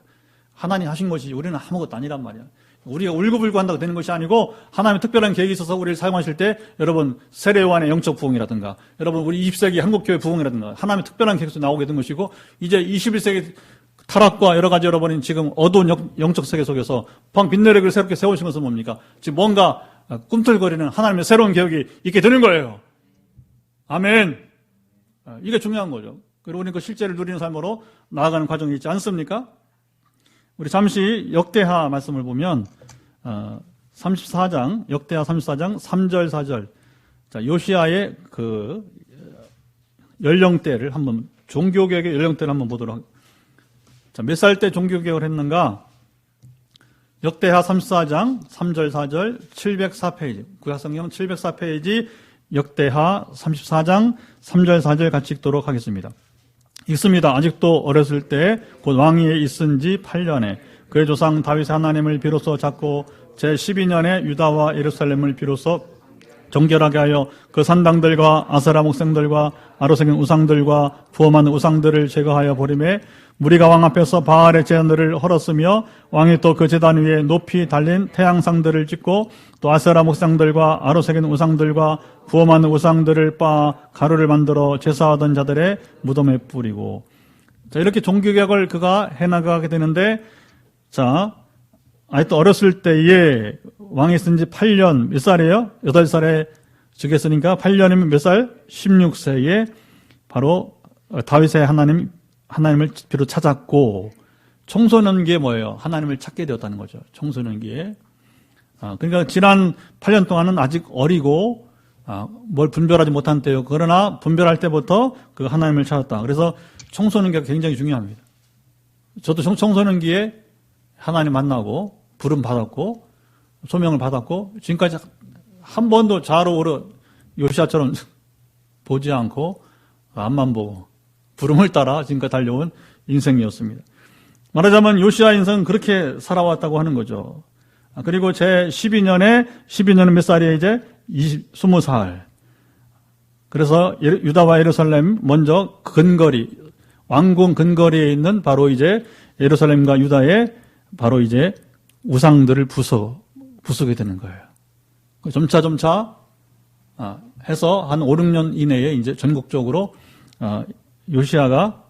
하나님 하신 것이지 우리는 아무것도 아니란 말이야. 우리가 울고불고 한다고 되는 것이 아니고, 하나님의 특별한 계획이 있어서 우리를 사용하실 때, 여러분 세례요한의 영적 부흥이라든가, 여러분 우리 20세기 한국교회 부흥이라든가, 하나님의 특별한 계획에서 나오게 된 것이고, 이제 21세기 타락과 여러 가지 여러분이 지금 어두운 영적 세계 속에서 빛내력을 새롭게 세우신 것은 뭡니까? 지금 뭔가 꿈틀거리는 하나님의 새로운 계획이 있게 되는 거예요. 아멘. 이게 중요한 거죠. 그리고 우리는 그 실제를 누리는 삶으로 나아가는 과정이 있지 않습니까? 우리 잠시 역대하 말씀을 보면 34장, 역대하 34장 3절 4절. 자, 요시아의 그 연령대를 한번, 종교개혁의 연령대를 한번 보도록 하겠습니다. 자, 몇 살 때 종교개혁을 했는가? 역대하 34장 3절 4절 704페이지. 구약성경 704페이지 역대하 34장 3절 4절 같이 읽도록 하겠습니다. 읽습니다. 아직도 어렸을 때 곧 왕위에 있은 지 8년에 그의 조상 다윗의 하나님을 비로소 찾고 제12년에 유다와 예루살렘을 비로소 정결하게 하여 그 산당들과 아세라 목생들과 아로새긴 우상들과 부엄한 우상들을 제거하여 버리매 무리가 왕 앞에서 바알의 제단들을 헐었으며 왕이 또 그 제단 위에 높이 달린 태양상들을 찍고 또 아세라 목상들과 아로새긴 우상들과 부엄한 우상들을 빻아 가루를 만들어 제사하던 자들의 무덤에 뿌리고. 자, 이렇게 종교개혁을 그가 해나가게 되는데, 자, 아직도 어렸을 때에 왕이 쓴 지 8년, 몇 살이에요? 8살에 즉했으니까 8년이면 몇 살? 16세에 바로 다윗의 하나님을 비로 찾았고, 청소년기에 뭐예요? 하나님을 찾게 되었다는 거죠. 청소년기에. 그러니까 지난 8년 동안은 아직 어리고, 뭘 분별하지 못한 때요. 그러나 분별할 때부터 그 하나님을 찾았다. 그래서 청소년기가 굉장히 중요합니다. 저도 청소년기에 하나님 만나고, 부름 받았고, 소명을 받았고, 지금까지 한 번도 좌로 우로 요시아처럼 보지 않고, 앞만 보고, 부름을 따라 지금까지 달려온 인생이었습니다. 말하자면 요시아 인생은 그렇게 살아왔다고 하는 거죠. 그리고 제 12년은 몇 살이에요, 이제? 20살. 그래서 유다와 예루살렘, 먼저 근거리, 왕궁 근거리에 있는 바로 이제 예루살렘과 유다의 바로 이제 우상들을 부수게 되는 거예요. 점차 해서 한 5, 6년 이내에 이제 전국적으로 요시아가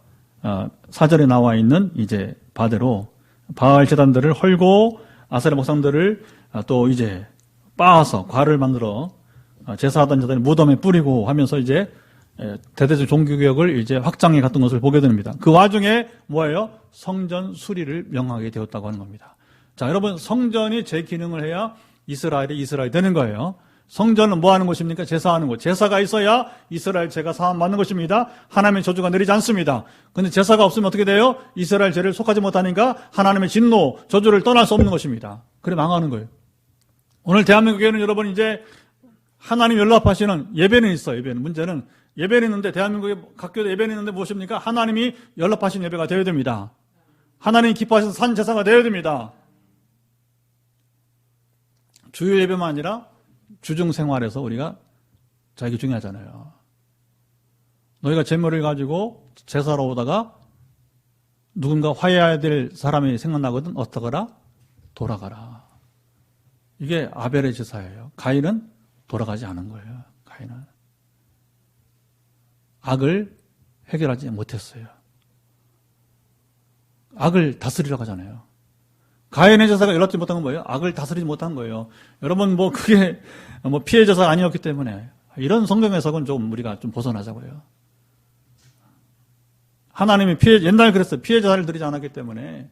사절에 나와 있는 이제 바대로 바알 제단들을 헐고 아세라 목상들을 또 이제 빻아서 과를 만들어 제사하던 자들의 무덤에 뿌리고 하면서 이제 대대적 종교개혁을 이제 확장해 갔던 것을 보게 됩니다. 그 와중에 뭐예요? 성전 수리를 명하게 되었다고 하는 겁니다. 자, 여러분, 성전이 제 기능을 해야 이스라엘이 되는 거예요. 성전은 뭐 하는 곳입니까? 제사하는 곳. 제사가 있어야 이스라엘 죄가 사함받는 것입니다. 하나님의 저주가 내리지 않습니다. 그런데 제사가 없으면 어떻게 돼요? 이스라엘 죄를 속하지 못하니까 하나님의 진노, 저주를 떠날 수 없는 것입니다. 그래 망하는 거예요. 오늘 대한민국에는 여러분 이제 하나님 연락하시는 예배는 있어요. 예배는. 문제는 예배는 있는데 대한민국의 각 교회 예배는 있는데 무엇입니까? 하나님이 연락하신 예배가 되어야 됩니다. 하나님이 기뻐하셔서 산 제사가 되어야 됩니다. 주일 예배만 아니라 주중 생활에서 우리가 자기 중요하잖아요. 너희가 제물을 가지고 제사로 오다가 누군가 화해해야 될 사람이 생각나거든 어떡하라? 돌아가라. 이게 아벨의 제사예요. 가인은 돌아가지 않은 거예요. 가인은 악을 해결하지 못했어요. 악을 다스리라고 하잖아요. 가인의 제사가 열받지 못한 건 뭐예요? 악을 다스리지 못한 거예요. 여러분, 그게 피해 제사가 아니었기 때문에 이런 성경 해석은 좀 우리가 좀 벗어나자고요. 하나님이 옛날에 그랬어요. 피해 제사를 드리지 않았기 때문에,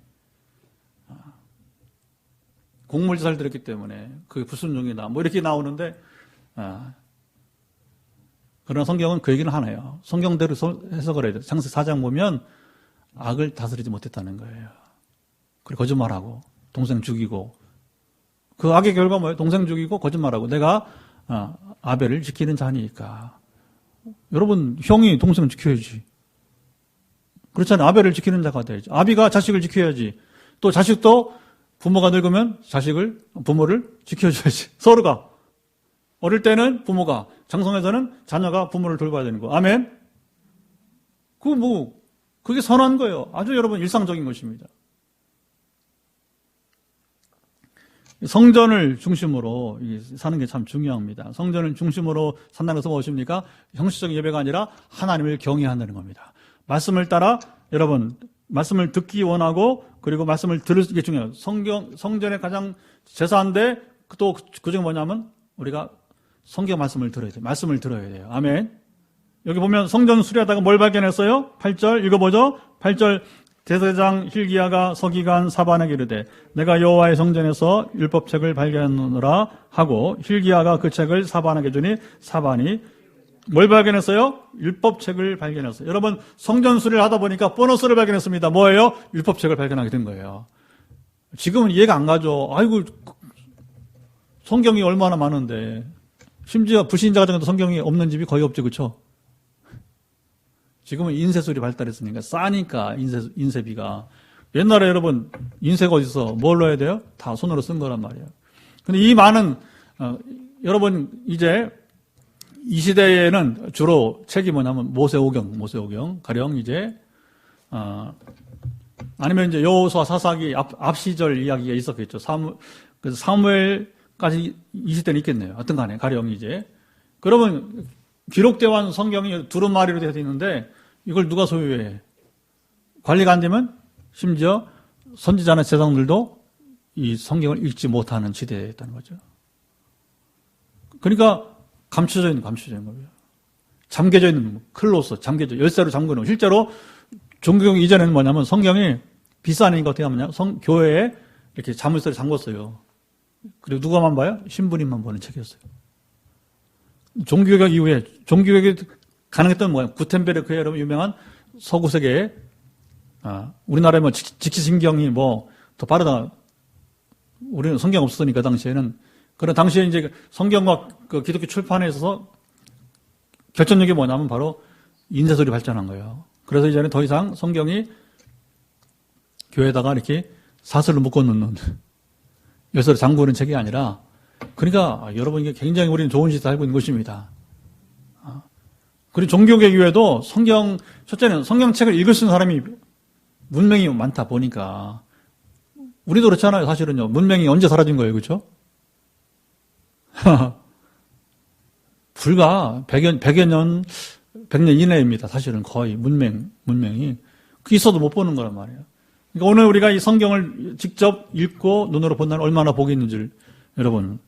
곡물 제사를 드렸기 때문에 그게 불순종이다. 이렇게 나오는데, 그러나 성경은 그 얘기는 하나요. 성경대로 해석을 해야 돼요. 창세기 4장 보면 악을 다스리지 못했다는 거예요. 그리고 거짓말하고 동생 죽이고 그 악의 결과 뭐예요? 동생 죽이고 거짓말하고 내가 아벨을 지키는 자니까. 여러분 형이 동생을 지켜야지. 그렇잖아요. 아벨을 지키는 자가 돼야지. 아비가 자식을 지켜야지. 또 자식도 부모가 늙으면 부모를 지켜줘야지. 서로가. 어릴 때는 부모가, 장성에서는 자녀가 부모를 돌봐야 되는 거. 아멘? 그게 선한 거예요. 아주 여러분 일상적인 것입니다. 성전을 중심으로 사는 게 참 중요합니다. 성전을 중심으로 산다는 것은 무엇입니까? 형식적인 예배가 아니라 하나님을 경외한다는 겁니다. 말씀을 따라 여러분 말씀을 듣기 원하고 그리고 말씀을 들을 게 중요해요. 성전의 가장 제사인데 또 그중에 뭐냐면 우리가 성경 말씀을 들어야 돼요. 말씀을 들어야 돼요. 아멘. 여기 보면 성전 수리하다가 뭘 발견했어요? 8절 읽어보죠. 8절 대제사장 힐기야가 서기관 사반에게 이르되 내가 여호와의 성전에서 율법책을 발견하노라 하고 힐기야가 그 책을 사반에게 주니 사반이 뭘 발견했어요? 율법책을 발견했어요. 여러분 성전 수리를 하다 보니까 보너스를 발견했습니다. 뭐예요? 율법책을 발견하게 된 거예요. 지금은 이해가 안 가죠. 아이고 성경이 얼마나 많은데 심지어 불신자 가정에도 성경이 없는 집이 거의 없지, 그렇죠? 지금은 인쇄술이 발달했으니까 싸니까 인쇄비가. 옛날에 여러분 인쇄가 어디서 뭘 넣어야 돼요? 다 손으로 쓴 거란 말이에요. 근데 이 많은 여러분 이제 이 시대에는 주로 책이 뭐냐면 모세오경, 가령 이제, 아니면 이제 여호수아 사사기 앞 시절 이야기가 있었겠죠. 그래서 사무엘까지 이 시대는 있겠네요. 어떤 간에, 가령 이제. 그러면 기록되어 온 성경이 두루마리로 되어 있는데 이걸 누가 소유해? 관리가 안 되면 심지어 선지자나 제사장들도 이 성경을 읽지 못하는 시대였다는 거죠. 그러니까 감춰져 있는 거예요. 잠겨져 있는 클로서, 열쇠로 잠그는. 실제로 종교경 이전에는 뭐냐면 성경이 비싸니까 어떻게 하느냐? 교회에 이렇게 자물쇠를 잠궜어요. 그리고 누가만 봐요? 신부님만 보는 책이었어요. 종교개혁 이후에 종교개혁이 가능했던 뭐예요? 구텐베르크의 여러분 유명한 서구 세계에 우리나라에 뭐 직시신경이 뭐 더 빠르다. 우리는 성경 없었으니까 당시에는. 그런 당시에 이제 성경과 그 기독교 출판에 있어서 결정력이 뭐냐면 바로 인쇄술이 발전한 거예요. 그래서 이제는 더 이상 성경이 교회에다가 이렇게 사슬로 묶어놓는 열쇠로 잠그는 책이 아니라, 그러니까 여러분 이게 굉장히 우리는 좋은 시대에 살고 있는 것입니다. 그리고 종교개혁 이후에도 첫째는 성경책을 읽을 수 있는 사람이 문명이 많다 보니까, 우리도 그렇잖아요. 사실은요. 문명이 언제 사라진 거예요. 그렇죠? 불과 100년 이내입니다. 사실은 거의 문명이. 그 있어도 못 보는 거란 말이에요. 그러니까 오늘 우리가 이 성경을 직접 읽고 눈으로 본다면 얼마나 복이 있는지, 여러분.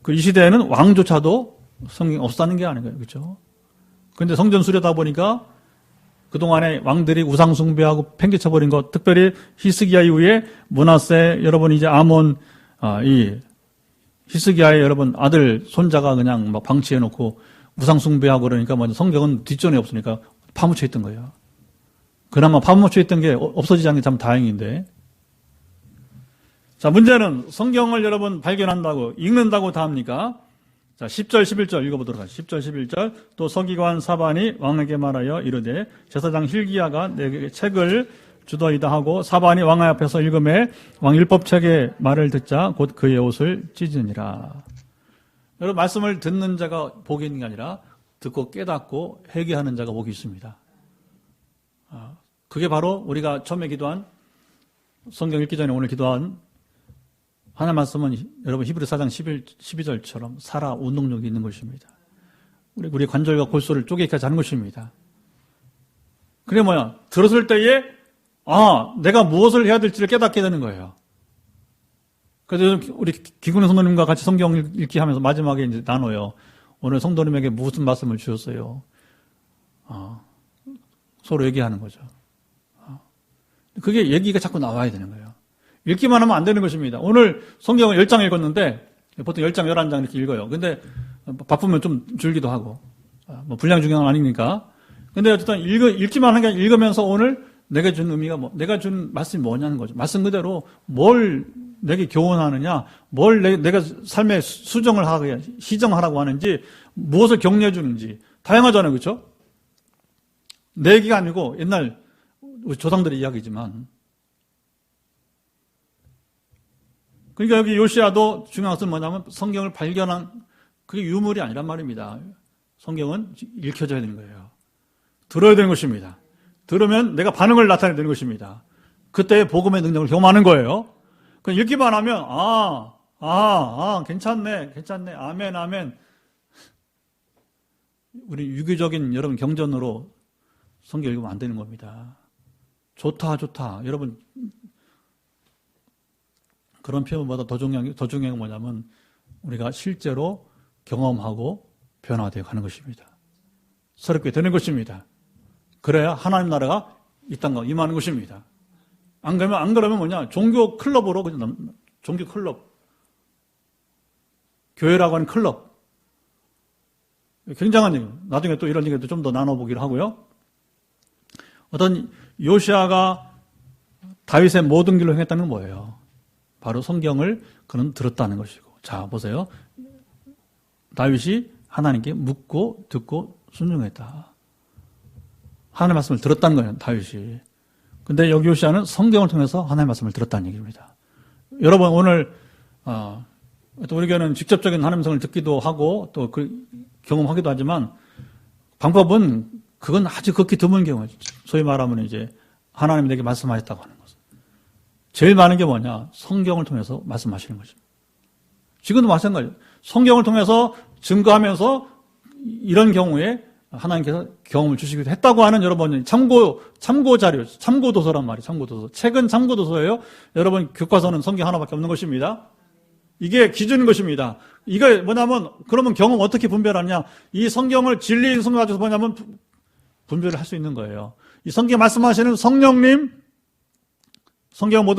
이 시대에는 왕조차도 성경 없었다는 게 아닌가요? 그렇죠? 그런데 성전 수료다 보니까 그동안에 왕들이 우상숭배하고 팽개쳐버린 것, 특별히 히스기야 이후에 므낫세, 여러분 이제 아몬, 히스기야의 여러분 아들, 손자가 그냥 막 방치해놓고 우상숭배하고 그러니까 먼저 성경은 뒷전에 없으니까 파묻혀 있던 거예요. 그나마 파묻혀 있던 게 없어지지 않는 게 참 다행인데. 자, 문제는 성경을 여러분 발견한다고, 읽는다고 다 합니까? 자, 10절, 11절 읽어보도록 하죠. 10절, 11절. 또 서기관 사반이 왕에게 말하여 이르되 제사장 힐기야가 내게 책을 주더이다 하고 사반이 왕 앞에서 읽음에 왕 율법책의 말을 듣자 곧 그의 옷을 찢으니라. 여러분, 말씀을 듣는 자가 복이 있는 게 아니라 듣고 깨닫고 회개하는 자가 복이 있습니다. 그게 바로 우리가 처음에 기도한, 성경 읽기 전에 오늘 기도한 하나님 말씀은 여러분 히브리 4장 12절처럼 살아 운동력이 있는 것입니다. 우리 관절과 골소를 쪼개기까지 하는 것입니다. 그게 뭐야? 들었을 때에 내가 무엇을 해야 될지를 깨닫게 되는 거예요. 그래서 우리 김근혜 성도님과 같이 성경 읽기 하면서 마지막에 이제 나눠요. 오늘 성도님에게 무슨 말씀을 주셨어요? 서로 얘기하는 거죠. 그게 얘기가 자꾸 나와야 되는 거예요. 읽기만 하면 안 되는 것입니다. 오늘 성경을 10장 읽었는데, 보통 10장, 11장 이렇게 읽어요. 근데 바쁘면 좀 줄기도 하고, 뭐 분량 중요한 건 아니니까. 근데 어쨌든 읽기만 하는 게 아니라 읽으면서 오늘 내가 준 의미가 내가 준 말씀이 뭐냐는 거죠. 말씀 그대로 뭘 내게 교훈하느냐, 뭘 내가 삶에 수정을 하고, 시정하라고 하는지, 무엇을 격려해 주는지, 다양하잖아요. 그렇죠? 내 얘기가 아니고 옛날 우리 조상들의 이야기지만, 그러니까 여기 요시야도 중요한 것은 뭐냐면 성경을 발견한, 그게 유물이 아니란 말입니다. 성경은 읽혀져야 되는 거예요. 들어야 되는 것입니다. 들으면 내가 반응을 나타내야 되는 것입니다. 그때 복음의 능력을 경험하는 거예요. 그냥 읽기만 하면 괜찮네, 아멘. 우리 유교적인 여러분 경전으로 성경 읽으면 안 되는 겁니다. 좋다. 여러분, 그런 표현보다 더 중요한 건 뭐냐면 우리가 실제로 경험하고 변화되어 가는 것입니다. 새롭게 되는 것입니다. 그래야 하나님 나라가 이 땅과 임하는 것입니다. 안 그러면 뭐냐? 종교 클럽으로, 종교 클럽. 교회라고 하는 클럽. 굉장한 얘기. 나중에 또 이런 얘기도 좀 더 나눠보기로 하고요. 어떤 요시아가 다윗의 모든 길로 행했다는 건 뭐예요? 바로 성경을 그는 들었다는 것이고. 자, 보세요. 다윗이 하나님께 묻고 듣고 순종했다. 하나님의 말씀을 들었다는 거예요, 다윗이. 근데 여기 요시아는 성경을 통해서 하나님의 말씀을 들었다는 얘기입니다. 여러분, 오늘 우리 교회는 직접적인 하나님의 말씀을 듣기도 하고 또 경험하기도 하지만 방법은 그건 아주 극히 드문 경우죠. 소위 말하면 이제 하나님이 내게 말씀하셨다고 하는 것은. 제일 많은 게 뭐냐? 성경을 통해서 말씀하시는 거죠. 지금도 마찬가지예요. 성경을 통해서 증거하면서 이런 경우에 하나님께서 경험을 주시기도 했다고 하는 여러분 참고 자료, 참고 도서란 말이에요. 참고 도서. 책은 참고 도서예요. 여러분 교과서는 성경 하나밖에 없는 것입니다. 이게 기준인 것입니다. 이게 뭐냐면 그러면 경험 어떻게 분별하냐? 이 성경을 진리인 성경 가지고 뭐냐면 분별을 할 수 있는 거예요. 이 성경 말씀하시는 성령님, 성경은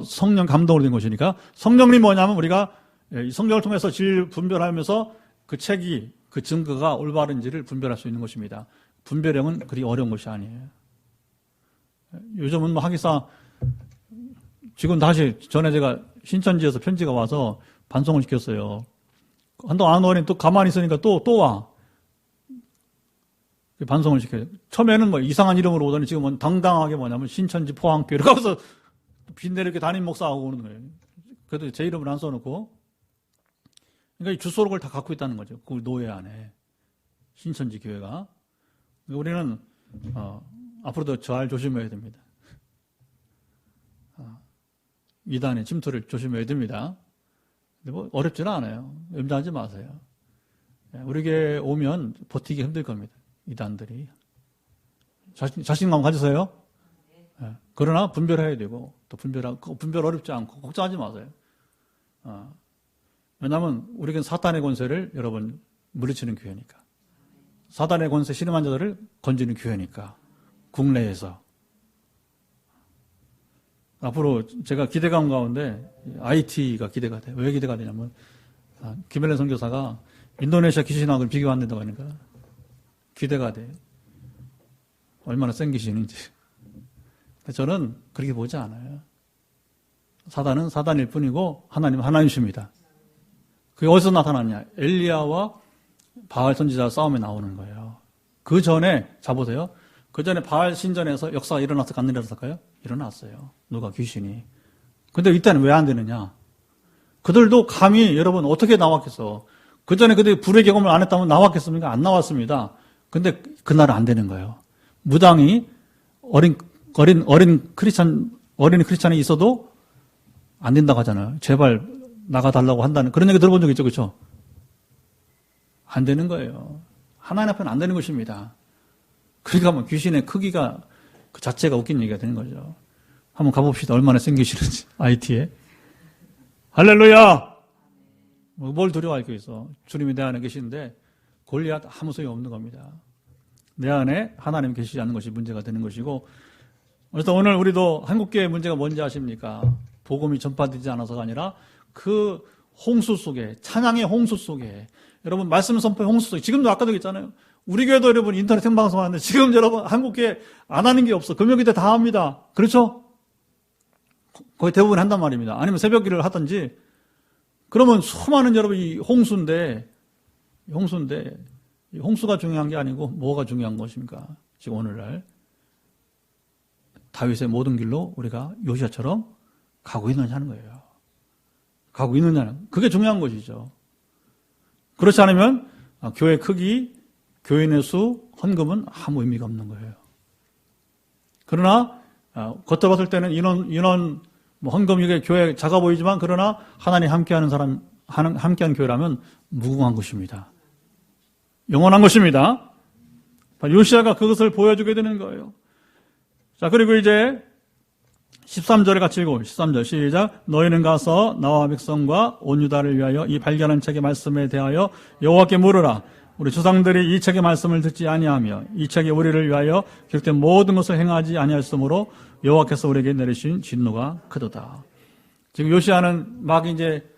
성령 감동으로 된 것이니까 성령님 뭐냐면 우리가 이 성경을 통해서 진리를 분별하면서 그 책이 그 증거가 올바른지를 분별할 수 있는 것입니다. 분별형은 그리 어려운 것이 아니에요. 요즘은 뭐 하기사 지금 다시 전에 제가 신천지에서 편지가 와서 반송을 시켰어요. 한동안 안 오니 또 가만히 있으니까 또 와. 반송을 시켜요. 처음에는 뭐 이상한 이름으로 오더니 지금은 당당하게 뭐냐면 신천지 포항교회 이렇게 가서 빈대를 이렇게 담임 목사하고 오는 거예요. 그래도 제 이름을 안 써놓고. 그러니까 이 주소록을 다 갖고 있다는 거죠. 그 노예 안에. 신천지 교회가. 우리는, 앞으로도 잘 조심해야 됩니다. 이단의 침투를 조심해야 됩니다. 근데 뭐 어렵지는 않아요. 염려하지 마세요. 우리 교회에 오면 버티기 힘들 겁니다. 이단들이. 자신감 가지세요. 그러나 분별해야 되고, 또 분별 어렵지 않고, 걱정하지 마세요. 왜냐하면 우리는 사탄의 권세를 여러분 물리치는 교회니까. 사탄의 권세 신음한 자들을 건지는 교회니까. 국내에서. 앞으로 제가 기대감 가운데 IT가 기대가 돼요. 왜 기대가 되냐면 김일래 선교사가 인도네시아 귀신학을 비교한다고 하니까 기대가 돼요. 얼마나 센 귀신인지. 저는 그렇게 보지 않아요. 사단은 사단일 뿐이고 하나님은 하나님이십니다. 그게 어디서 나타났냐? 엘리야와 바알 선지자 싸움에 나오는 거예요. 그 전에 자보세요. 그 전에 바알 신전에서 역사가 일어났을까 안 일어났을까요? 일어났어요. 누가 귀신이. 근데 이때는 왜 안 되느냐? 그들도 감히 여러분 어떻게 나왔겠어? 그 전에 그들이 불의 경험을 안 했다면 나왔겠습니까? 안 나왔습니다. 근데 그날은 안 되는 거예요. 무당이 어린 크리스찬이 있어도 안 된다고 하잖아요. 제발 나가달라고 한다는 그런 얘기 들어본 적 있죠, 그렇죠? 안 되는 거예요. 하나님 앞에는 안 되는 것입니다. 그러니까 뭐 귀신의 크기가 그 자체가 웃긴 얘기가 되는 거죠. 한번 가봅시다. 얼마나 센 귀신인지 IT에. 할렐루야. 뭘 두려워할 게 있어? 주님이 내 안에 계시는데 골리앗 아무 소용 없는 겁니다. 내 안에 하나님 계시지 않는 것이 문제가 되는 것이고. 그래서 오늘 우리도 한국교회의 문제가 뭔지 아십니까? 복음이 전파되지 않아서가 아니라 그 홍수 속에, 찬양의 홍수 속에, 여러분 말씀 선포의 홍수 속에, 지금도 아까도 했잖아요. 우리 교회도 여러분 인터넷 생방송 하는데 지금 여러분 한국교회 안 하는 게 없어. 금요기대 다 합니다. 그렇죠? 거의 대부분 한단 말입니다. 아니면 새벽기를 하든지. 그러면 수많은 여러분 이 홍수인데 이 홍수가 중요한 게 아니고 뭐가 중요한 것입니까? 지금 오늘날 다윗의 모든 길로 우리가 요시야처럼 가고 있느냐 하는 거예요. 가고 있느냐는 그게 중요한 것이죠. 그렇지 않으면 교회 크기, 교인의 수, 헌금은 아무 의미가 없는 거예요. 그러나 겉으로 봤을 때는 인원 헌금 이게 교회 작아 보이지만 그러나 하나님 함께하는 사람 함께하는 교회라면 무궁한 것입니다. 영원한 것입니다. 요시야가 그것을 보여주게 되는 거예요. 자, 그리고 이제 13절에 같이 읽어. 13절 시작. 너희는 가서 나와 백성과 온 유다를 위하여 이 발견한 책의 말씀에 대하여 여호와께 물으라. 우리 조상들이 이 책의 말씀을 듣지 아니하며 이 책이 우리를 위하여 기록된 모든 것을 행하지 아니하였으므로 여호와께서 우리에게 내리신 진노가 크도다. 지금 요시야는 막 이제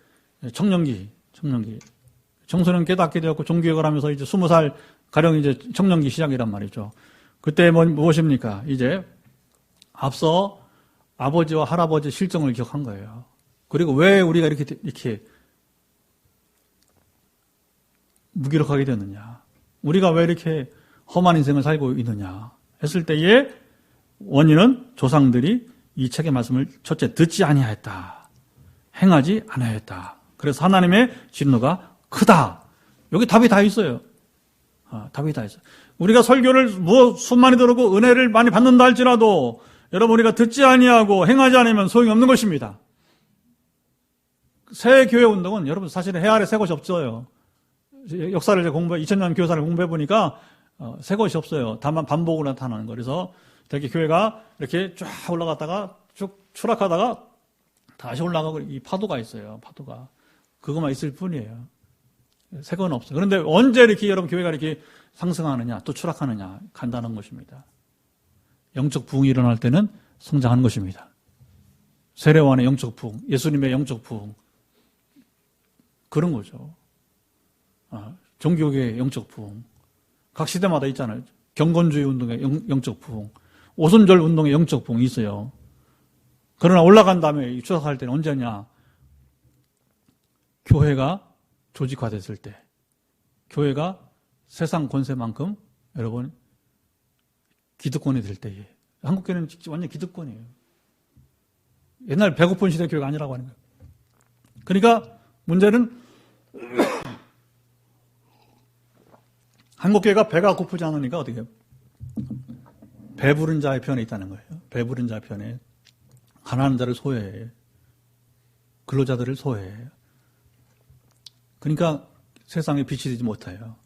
청년기 청소년 깨닫게 되었고 종교개혁을 하면서 이제 20살 가령 이제 청년기 시작이란 말이죠. 그때 무엇입니까? 이제 앞서 아버지와 할아버지 실정을 기억한 거예요. 그리고 왜 우리가 이렇게 무기력하게 되느냐? 우리가 왜 이렇게 험한 인생을 살고 있느냐? 했을 때의 원인은 조상들이 이 책의 말씀을 첫째 듣지 아니하였다. 행하지 아니하였다. 그래서 하나님의 진노가 크다. 여기 답이 다 있어요. 답이 다 있어요. 우리가 설교를 수업 많이 들었고 은혜를 많이 받는다 할지라도 여러분 우리가 듣지 아니하고 행하지 않으면 소용이 없는 것입니다. 새 교회 운동은 여러분 사실은 해 아래 새 것이 없어요. 역사를 2000년 교사를 공부해 보니까 새 것이 없어요. 다만 반복으로 나타나는 거. 그래서 이렇게 교회가 이렇게 쫙 올라갔다가 쭉 추락하다가 다시 올라가고 이 파도가 있어요. 파도가. 그것만 있을 뿐이에요. 새 건 없어요. 그런데 언제 이렇게 여러분 교회가 이렇게 상승하느냐 또 추락하느냐 간단한 것입니다. 영적 부흥이 일어날 때는 성장하는 것입니다. 세례요한의 영적 부흥, 예수님의 영적 부흥 그런 거죠. 종교계의 영적 부흥. 각 시대마다 있잖아요. 경건주의 운동의 영적 부흥, 오순절 운동의 영적 부흥이 있어요. 그러나 올라간 다음에 추락할 때는 언제냐? 교회가 조직화됐을 때, 교회가 세상 권세만큼 여러분 기득권이 될 때에. 한국교회는 완전 기득권이에요. 옛날 배고픈 시대 교회가 아니라고 하는 거예요. 그러니까 문제는 한국교회가 배가 고프지 않으니까 어떻게 해요? 배부른 자의 편에 있다는 거예요. 배부른 자의 편에. 가난한 자를 소외해. 근로자들을 소외해. 그러니까 세상에 빛이 되지 못해요.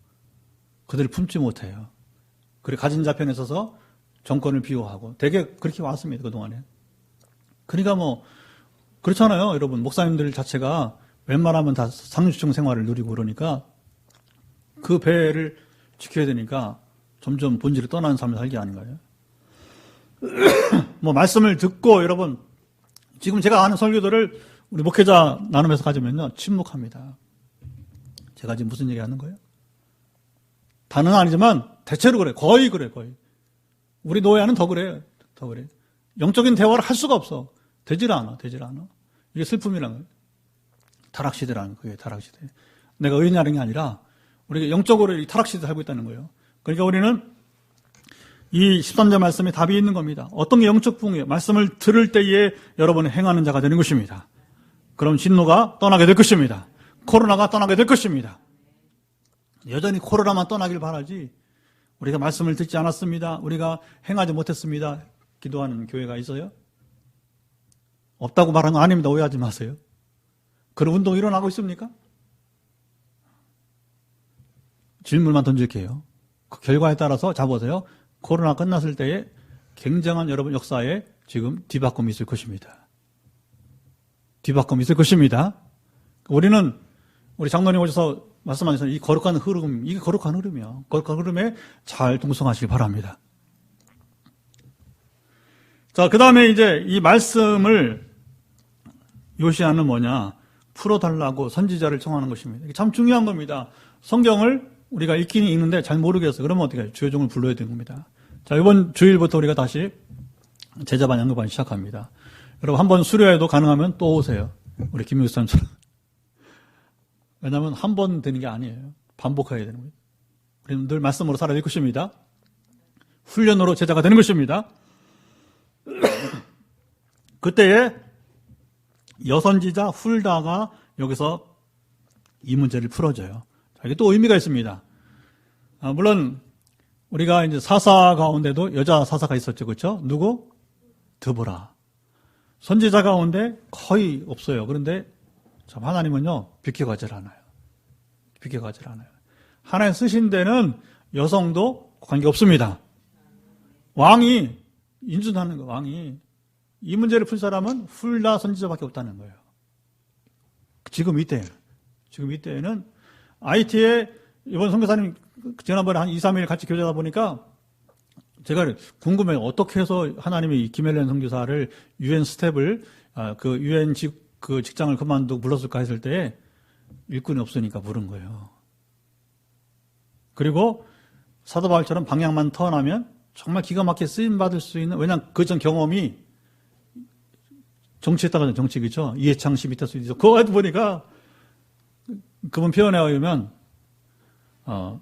그들을 품지 못해요. 그래 가진 자 편에 서서 정권을 비호하고 되게 그렇게 왔습니다. 그동안에. 그러니까 그렇잖아요. 여러분 목사님들 자체가 웬만하면 다 상류층 생활을 누리고 그러니까 그 배를 지켜야 되니까 점점 본질을 떠나는 삶을 살게 하는 거예요. 말씀을 듣고 여러분 지금 제가 아는 설교들을 우리 목회자 나눔에서 가지면요 침묵합니다. 제가 지금 무슨 얘기 하는 거예요? 다는 아니지만 대체로 그래. 거의 그래. 거의. 우리 노예하는 더 그래. 더 그래. 영적인 대화를 할 수가 없어. 되질 않아. 이게 슬픔이라는 거예요. 타락시대라는 거예요. 타락시대. 내가 의인이라는 게 아니라 우리가 영적으로 이 타락시대에 살고 있다는 거예요. 그러니까 우리는 이 13절 말씀에 답이 있는 겁니다. 어떤 게 영적 부흥이에요? 말씀을 들을 때에 여러분이 행하는 자가 되는 것입니다. 그럼 진노가 떠나게 될 것입니다. 코로나가 떠나게 될 것입니다. 여전히 코로나만 떠나길 바라지 우리가 말씀을 듣지 않았습니다. 우리가 행하지 못했습니다. 기도하는 교회가 있어요? 없다고 말한 거 아닙니다. 오해하지 마세요. 그런 운동이 일어나고 있습니까? 질문만 던질게요. 그 결과에 따라서 잡아보세요. 코로나 끝났을 때에 굉장한 여러분 역사에 지금 뒤바꿈이 있을 것입니다. 뒤바꿈이 있을 것입니다. 우리 장로님 오셔서 말씀하셔서 이 거룩한 흐름, 이게 거룩한 흐름이야. 거룩한 흐름에 잘 동성하시기 바랍니다. 자, 그 다음에 이제 이 말씀을 요시아는 뭐냐? 풀어달라고 선지자를 청하는 것입니다. 이게 참 중요한 겁니다. 성경을 우리가 읽긴 읽는데 잘 모르겠어요. 그러면 어떻게 해요? 주요종을 불러야 되는 겁니다. 자, 이번 주일부터 우리가 다시 제자반 양급반 시작합니다. 여러분 한번 수료해도 가능하면 또 오세요. 우리 김육사님처럼. 왜냐하면 한 번 되는 게 아니에요. 반복해야 되는 거예요. 우리는 늘 말씀으로 살아야 될 것입니다. 훈련으로 제자가 되는 것입니다. 그때에 여선지자 훌다가 여기서 이 문제를 풀어줘요. 자, 이게 또 의미가 있습니다. 물론 우리가 이제 사사 가운데도 여자 사사가 있었죠, 그렇죠? 누구? 드보라. 선지자 가운데 거의 없어요. 그런데 참 하나님은요 비켜가질 않아요. 비켜가질 않아요. 하나님 쓰신 데는 여성도 관계 없습니다. 왕이 인준하는 거, 왕이 이 문제를 풀 사람은 훌다 선지자밖에 없다는 거예요. 지금 이때에는 IT에 이번 선교사님 지난번에 한 2, 3일 같이 교제하다 보니까 제가 궁금해요. 어떻게 해서 하나님이 김엘렌 선교사를 UN 스텝을 그 UN 그 직장을 그만두고 불렀을까 했을 때 일꾼이 없으니까 부른 거예요. 그리고 사도 바울처럼 방향만 턴하면 정말 기가 막히게 쓰임 받을 수 있는, 왜냐하면 그 전 경험이 정치했다가 정치, 그죠? 이해창 씨 밑에서 그거 해도 보니까 그분 표현에 의하면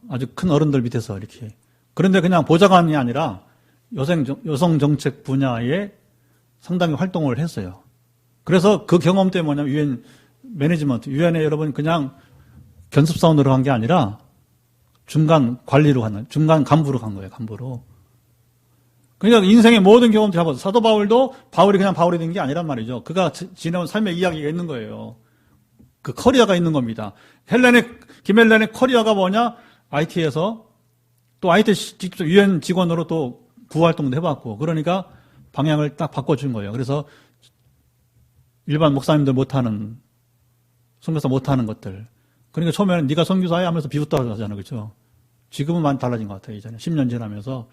아주 큰 어른들 밑에서 이렇게. 그런데 그냥 보좌관이 아니라 여성 정책 분야에 상당히 활동을 했어요. 그래서 그 경험 때문에 뭐냐면 유엔 매니지먼트, 유엔에 여러분 그냥 견습사원으로 간 게 아니라 중간 관리로 가는, 중간 간부로 간 거예요, 간부로. 그러니까 인생의 모든 경험 잡아서 사도 바울도 바울이 그냥 바울이 된 게 아니란 말이죠. 그가 지내온 삶의 이야기가 있는 거예요. 그 커리어가 있는 겁니다. 김헬렌의 커리어가 뭐냐? IT에서 또 IT 직접 유엔 직원으로 또 부활동도 해봤고, 그러니까 방향을 딱 바꿔준 거예요. 그래서 일반 목사님들 못하는, 선교사 못하는 것들. 그러니까 처음에는 네가 선교사야 하면서 비웃다 하잖아요. 그렇죠? 지금은 많이 달라진 것 같아요. 이제는 10년 지나면서.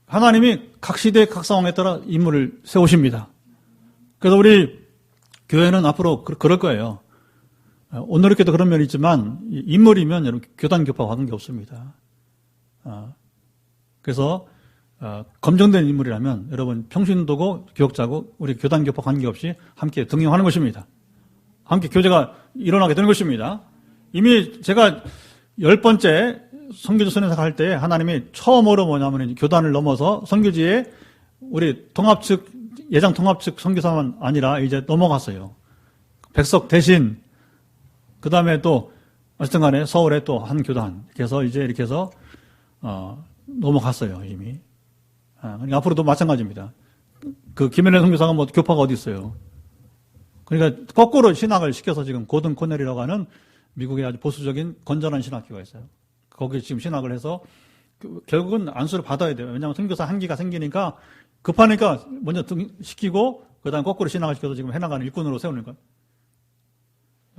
하나님이 각 시대 각 상황에 따라 인물을 세우십니다. 그래서 우리 교회는 앞으로 그럴 거예요. 오늘 이렇게도 그런 면이 있지만 인물이면 여러분 교단 교파와 관계 없습니다. 그래서 검증된 인물이라면 여러분 평신도고 교역자고 우리 교단 교파 관계없이 함께 등용하는 것입니다. 함께 교제가 일어나게 되는 것입니다. 이미 제가 10번째 선교지 선행사를 할 때 하나님이 처음으로 뭐냐면 교단을 넘어서 선교지에 우리 통합 측, 예장 통합 측 선교사만 아니라 이제 넘어갔어요. 백석 대신, 그 다음에 또 어쨌든 간에 서울에 또 한 교단. 그래서 이제 이렇게 해서, 넘어갔어요, 이미. 그러니까 앞으로도 마찬가지입니다. 그 김현래 선교사가 뭐 교파가 어디 있어요. 그러니까 거꾸로 신학을 시켜서 지금 고든 코넬이라고 하는 미국의 아주 보수적인 건전한 신학교가 있어요. 거기에 지금 신학을 해서 결국은 안수를 받아야 돼요. 왜냐하면 선교사 한기가 생기니까 급하니까 먼저 시키고 그다음 거꾸로 신학을 시켜서 지금 해나가는 일꾼으로 세우는 거예요.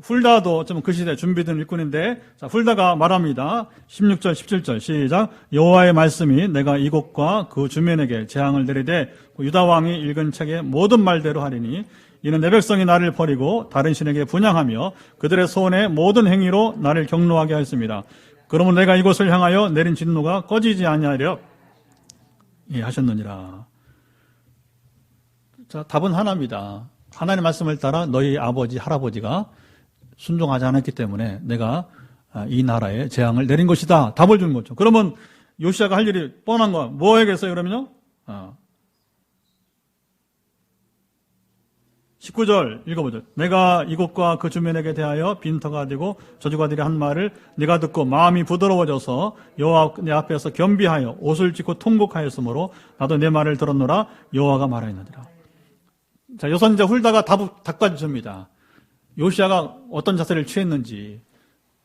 훌다도 좀 그 시대에 준비된 일꾼인데, 자, 훌다가 말합니다. 16절, 17절, 시작. 여호와의 말씀이 내가 이곳과 그 주민에게 재앙을 내리되 유다 왕이 읽은 책의 모든 말대로 하리니 이는 내 백성이 나를 버리고 다른 신에게 분향하며 그들의 손의 모든 행위로 나를 경노하게 하였습니다. 그러면 내가 이곳을 향하여 내린 진노가 꺼지지 아니하려 하셨느니라. 자, 답은 하나입니다. 하나님의 말씀을 따라 너희 아버지, 할아버지가 순종하지 않았기 때문에 내가 이 나라에 재앙을 내린 것이다. 답을 준 거죠. 그러면 요시아가 할 일이 뻔한 거야. 뭐 해야겠어요, 그러면요? 19절 읽어보죠. 내가 이곳과 그 주민에게 대하여 빈터가 되고 저주가 되리 한 말을 네가 듣고 마음이 부드러워져서 여호와 내 앞에서 겸비하여 옷을 찢고 통곡하였으므로 나도 내 말을 들었노라. 여호와가 말하였느니라. 자, 여선자 훌다가 답까지 줍니다. 요시아가 어떤 자세를 취했는지,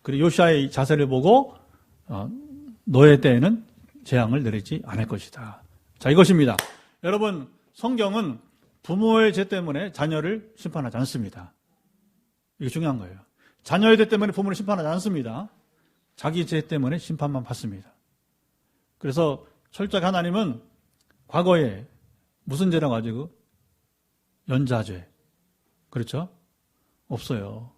그리고 요시아의 자세를 보고 너의 때에는 재앙을 내리지 않을 것이다. 자, 이것입니다. 여러분, 성경은 부모의 죄 때문에 자녀를 심판하지 않습니다. 이게 중요한 거예요. 자녀의 죄 때문에 부모를 심판하지 않습니다. 자기 죄 때문에 심판만 받습니다. 그래서 철저하게 하나님은 과거에 무슨 죄라 가지고 연자죄, 그렇죠? 없어요.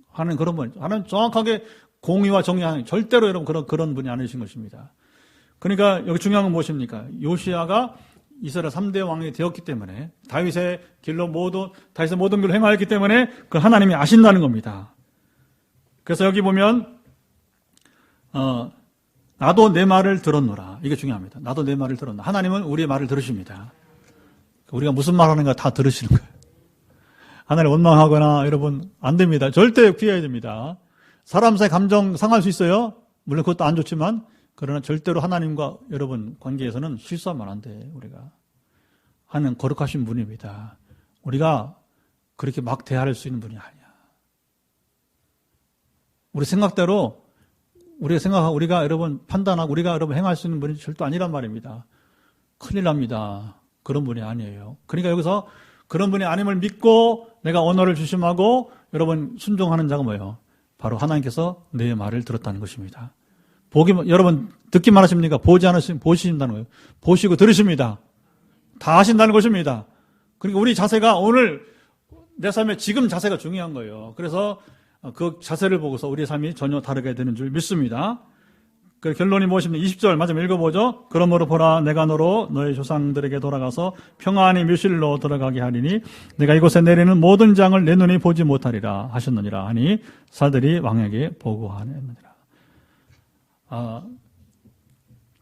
하나님 그런 분, 하나님 정확하게 공의와 정의하는, 절대로 여러분 그런 분이 아니신 것입니다. 그러니까 여기 중요한 건 무엇입니까? 요시아가 이스라엘 3대 왕이 되었기 때문에 다윗의 모든 길로 행하였기 때문에 그 하나님이 아신다는 겁니다. 그래서 여기 보면 나도 내 말을 들었노라. 이게 중요합니다. 나도 내 말을 들었노라. 하나님은 우리의 말을 들으십니다. 우리가 무슨 말 하는가 다 들으시는 거예요. 하나님 원망하거나 여러분 안 됩니다. 절대 피해야 됩니다. 사람 사이 감정 상할 수 있어요. 물론 그것도 안 좋지만 그러나 절대로 하나님과 여러분 관계에서는 실수하면 안 돼. 우리가 하는 거룩하신 분입니다. 우리가 그렇게 막 대할 수 있는 분이 아니야. 우리 생각대로 우리가 생각하고 우리가 여러분 판단하고 우리가 여러분 행할 수 있는 분이 절대 아니란 말입니다. 큰일 납니다. 그런 분이 아니에요. 그러니까 여기서 그런 분이 아님을 믿고 내가 언어를 조심하고 여러분 순종하는 자가 뭐예요? 바로 하나님께서 내 말을 들었다는 것입니다. 여러분 듣기만 하십니까? 보지 않으시면 보신다는 거예요. 보시고 들으십니다. 다 하신다는 것입니다. 그러니까 우리 자세가 오늘 내 삶의 지금 자세가 중요한 거예요. 그래서 그 자세를 보고서 우리의 삶이 전혀 다르게 되는 줄 믿습니다. 그 결론이 무엇입니까? 20절 마지막 읽어보죠. 그러므로 보라 내가 너로 너의 조상들에게 돌아가서 평안히 묘실로 들어가게 하리니 내가 이곳에 내리는 모든 장을 내 눈이 보지 못하리라 하셨느니라 하니 사들이 왕에게 보고하느니라.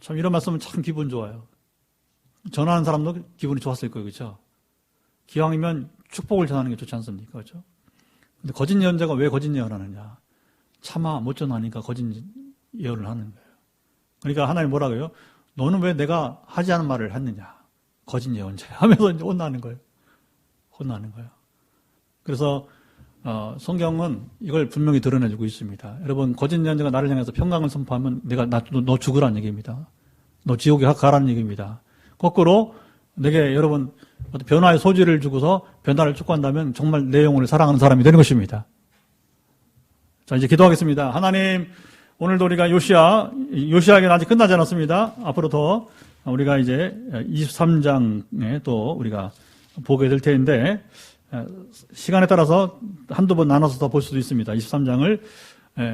참 이런 말씀은 참 기분 좋아요. 전하는 사람도 기분이 좋았을 거예요. 그렇죠? 기왕이면 축복을 전하는 게 좋지 않습니까? 그렇죠? 근데 거짓 예언자가 왜 거짓 예언을 하느냐? 차마 못 전하니까 거짓 예언을 하는 거예요. 그러니까 하나님 뭐라고요? 너는 왜 내가 하지 않은 말을 했느냐? 거짓 예언자야 하면서 이제 혼나는 거예요. 혼나는 거예요. 그래서 성경은 이걸 분명히 드러내주고 있습니다. 여러분, 거짓 예언자가 나를 향해서 평강을 선포하면 너 죽으라는 얘기입니다. 너 지옥에 가라는 얘기입니다. 거꾸로 내게 여러분 변화의 소지를 주고서 변화를 촉구한다면 정말 내 영혼을 사랑하는 사람이 되는 것입니다. 자, 이제 기도하겠습니다. 하나님, 오늘도 우리가 요시야에게는 아직 끝나지 않았습니다. 앞으로 더 우리가 이제 23장에 또 우리가 보게 될 텐데, 시간에 따라서 한두 번 나눠서 더 볼 수도 있습니다. 23장을.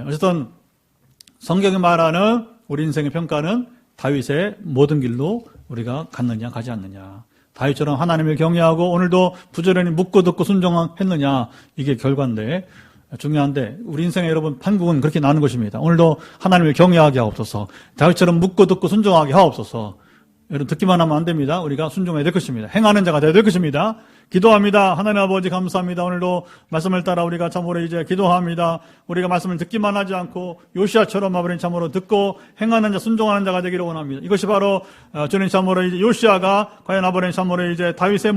어쨌든 성경이 말하는 우리 인생의 평가는 다윗의 모든 길로 우리가 갔느냐 가지 않느냐. 다윗처럼 하나님을 경외하고 오늘도 부지런히 묻고 듣고 순종했느냐. 이게 결과인데 중요한데 우리 인생의 여러분 판국은 그렇게 나는 것입니다. 오늘도 하나님을 경외하게 하옵소서. 다윗처럼 묻고 듣고 순종하게 하옵소서. 여러분 듣기만 하면 안 됩니다. 우리가 순종해야 될 것입니다. 행하는 자가 되어야 될 것입니다. 기도합니다. 하나님 아버지 감사합니다. 오늘도 말씀을 따라 우리가 참으로 이제 기도합니다. 우리가 말씀을 듣기만 하지 않고 요시야처럼 아버지 참으로 듣고 행하는 자, 순종하는 자가 되기를 원합니다. 이것이 바로 주님 참으로 이제 요시야가 과연 아버지 참으로 이제 다윗의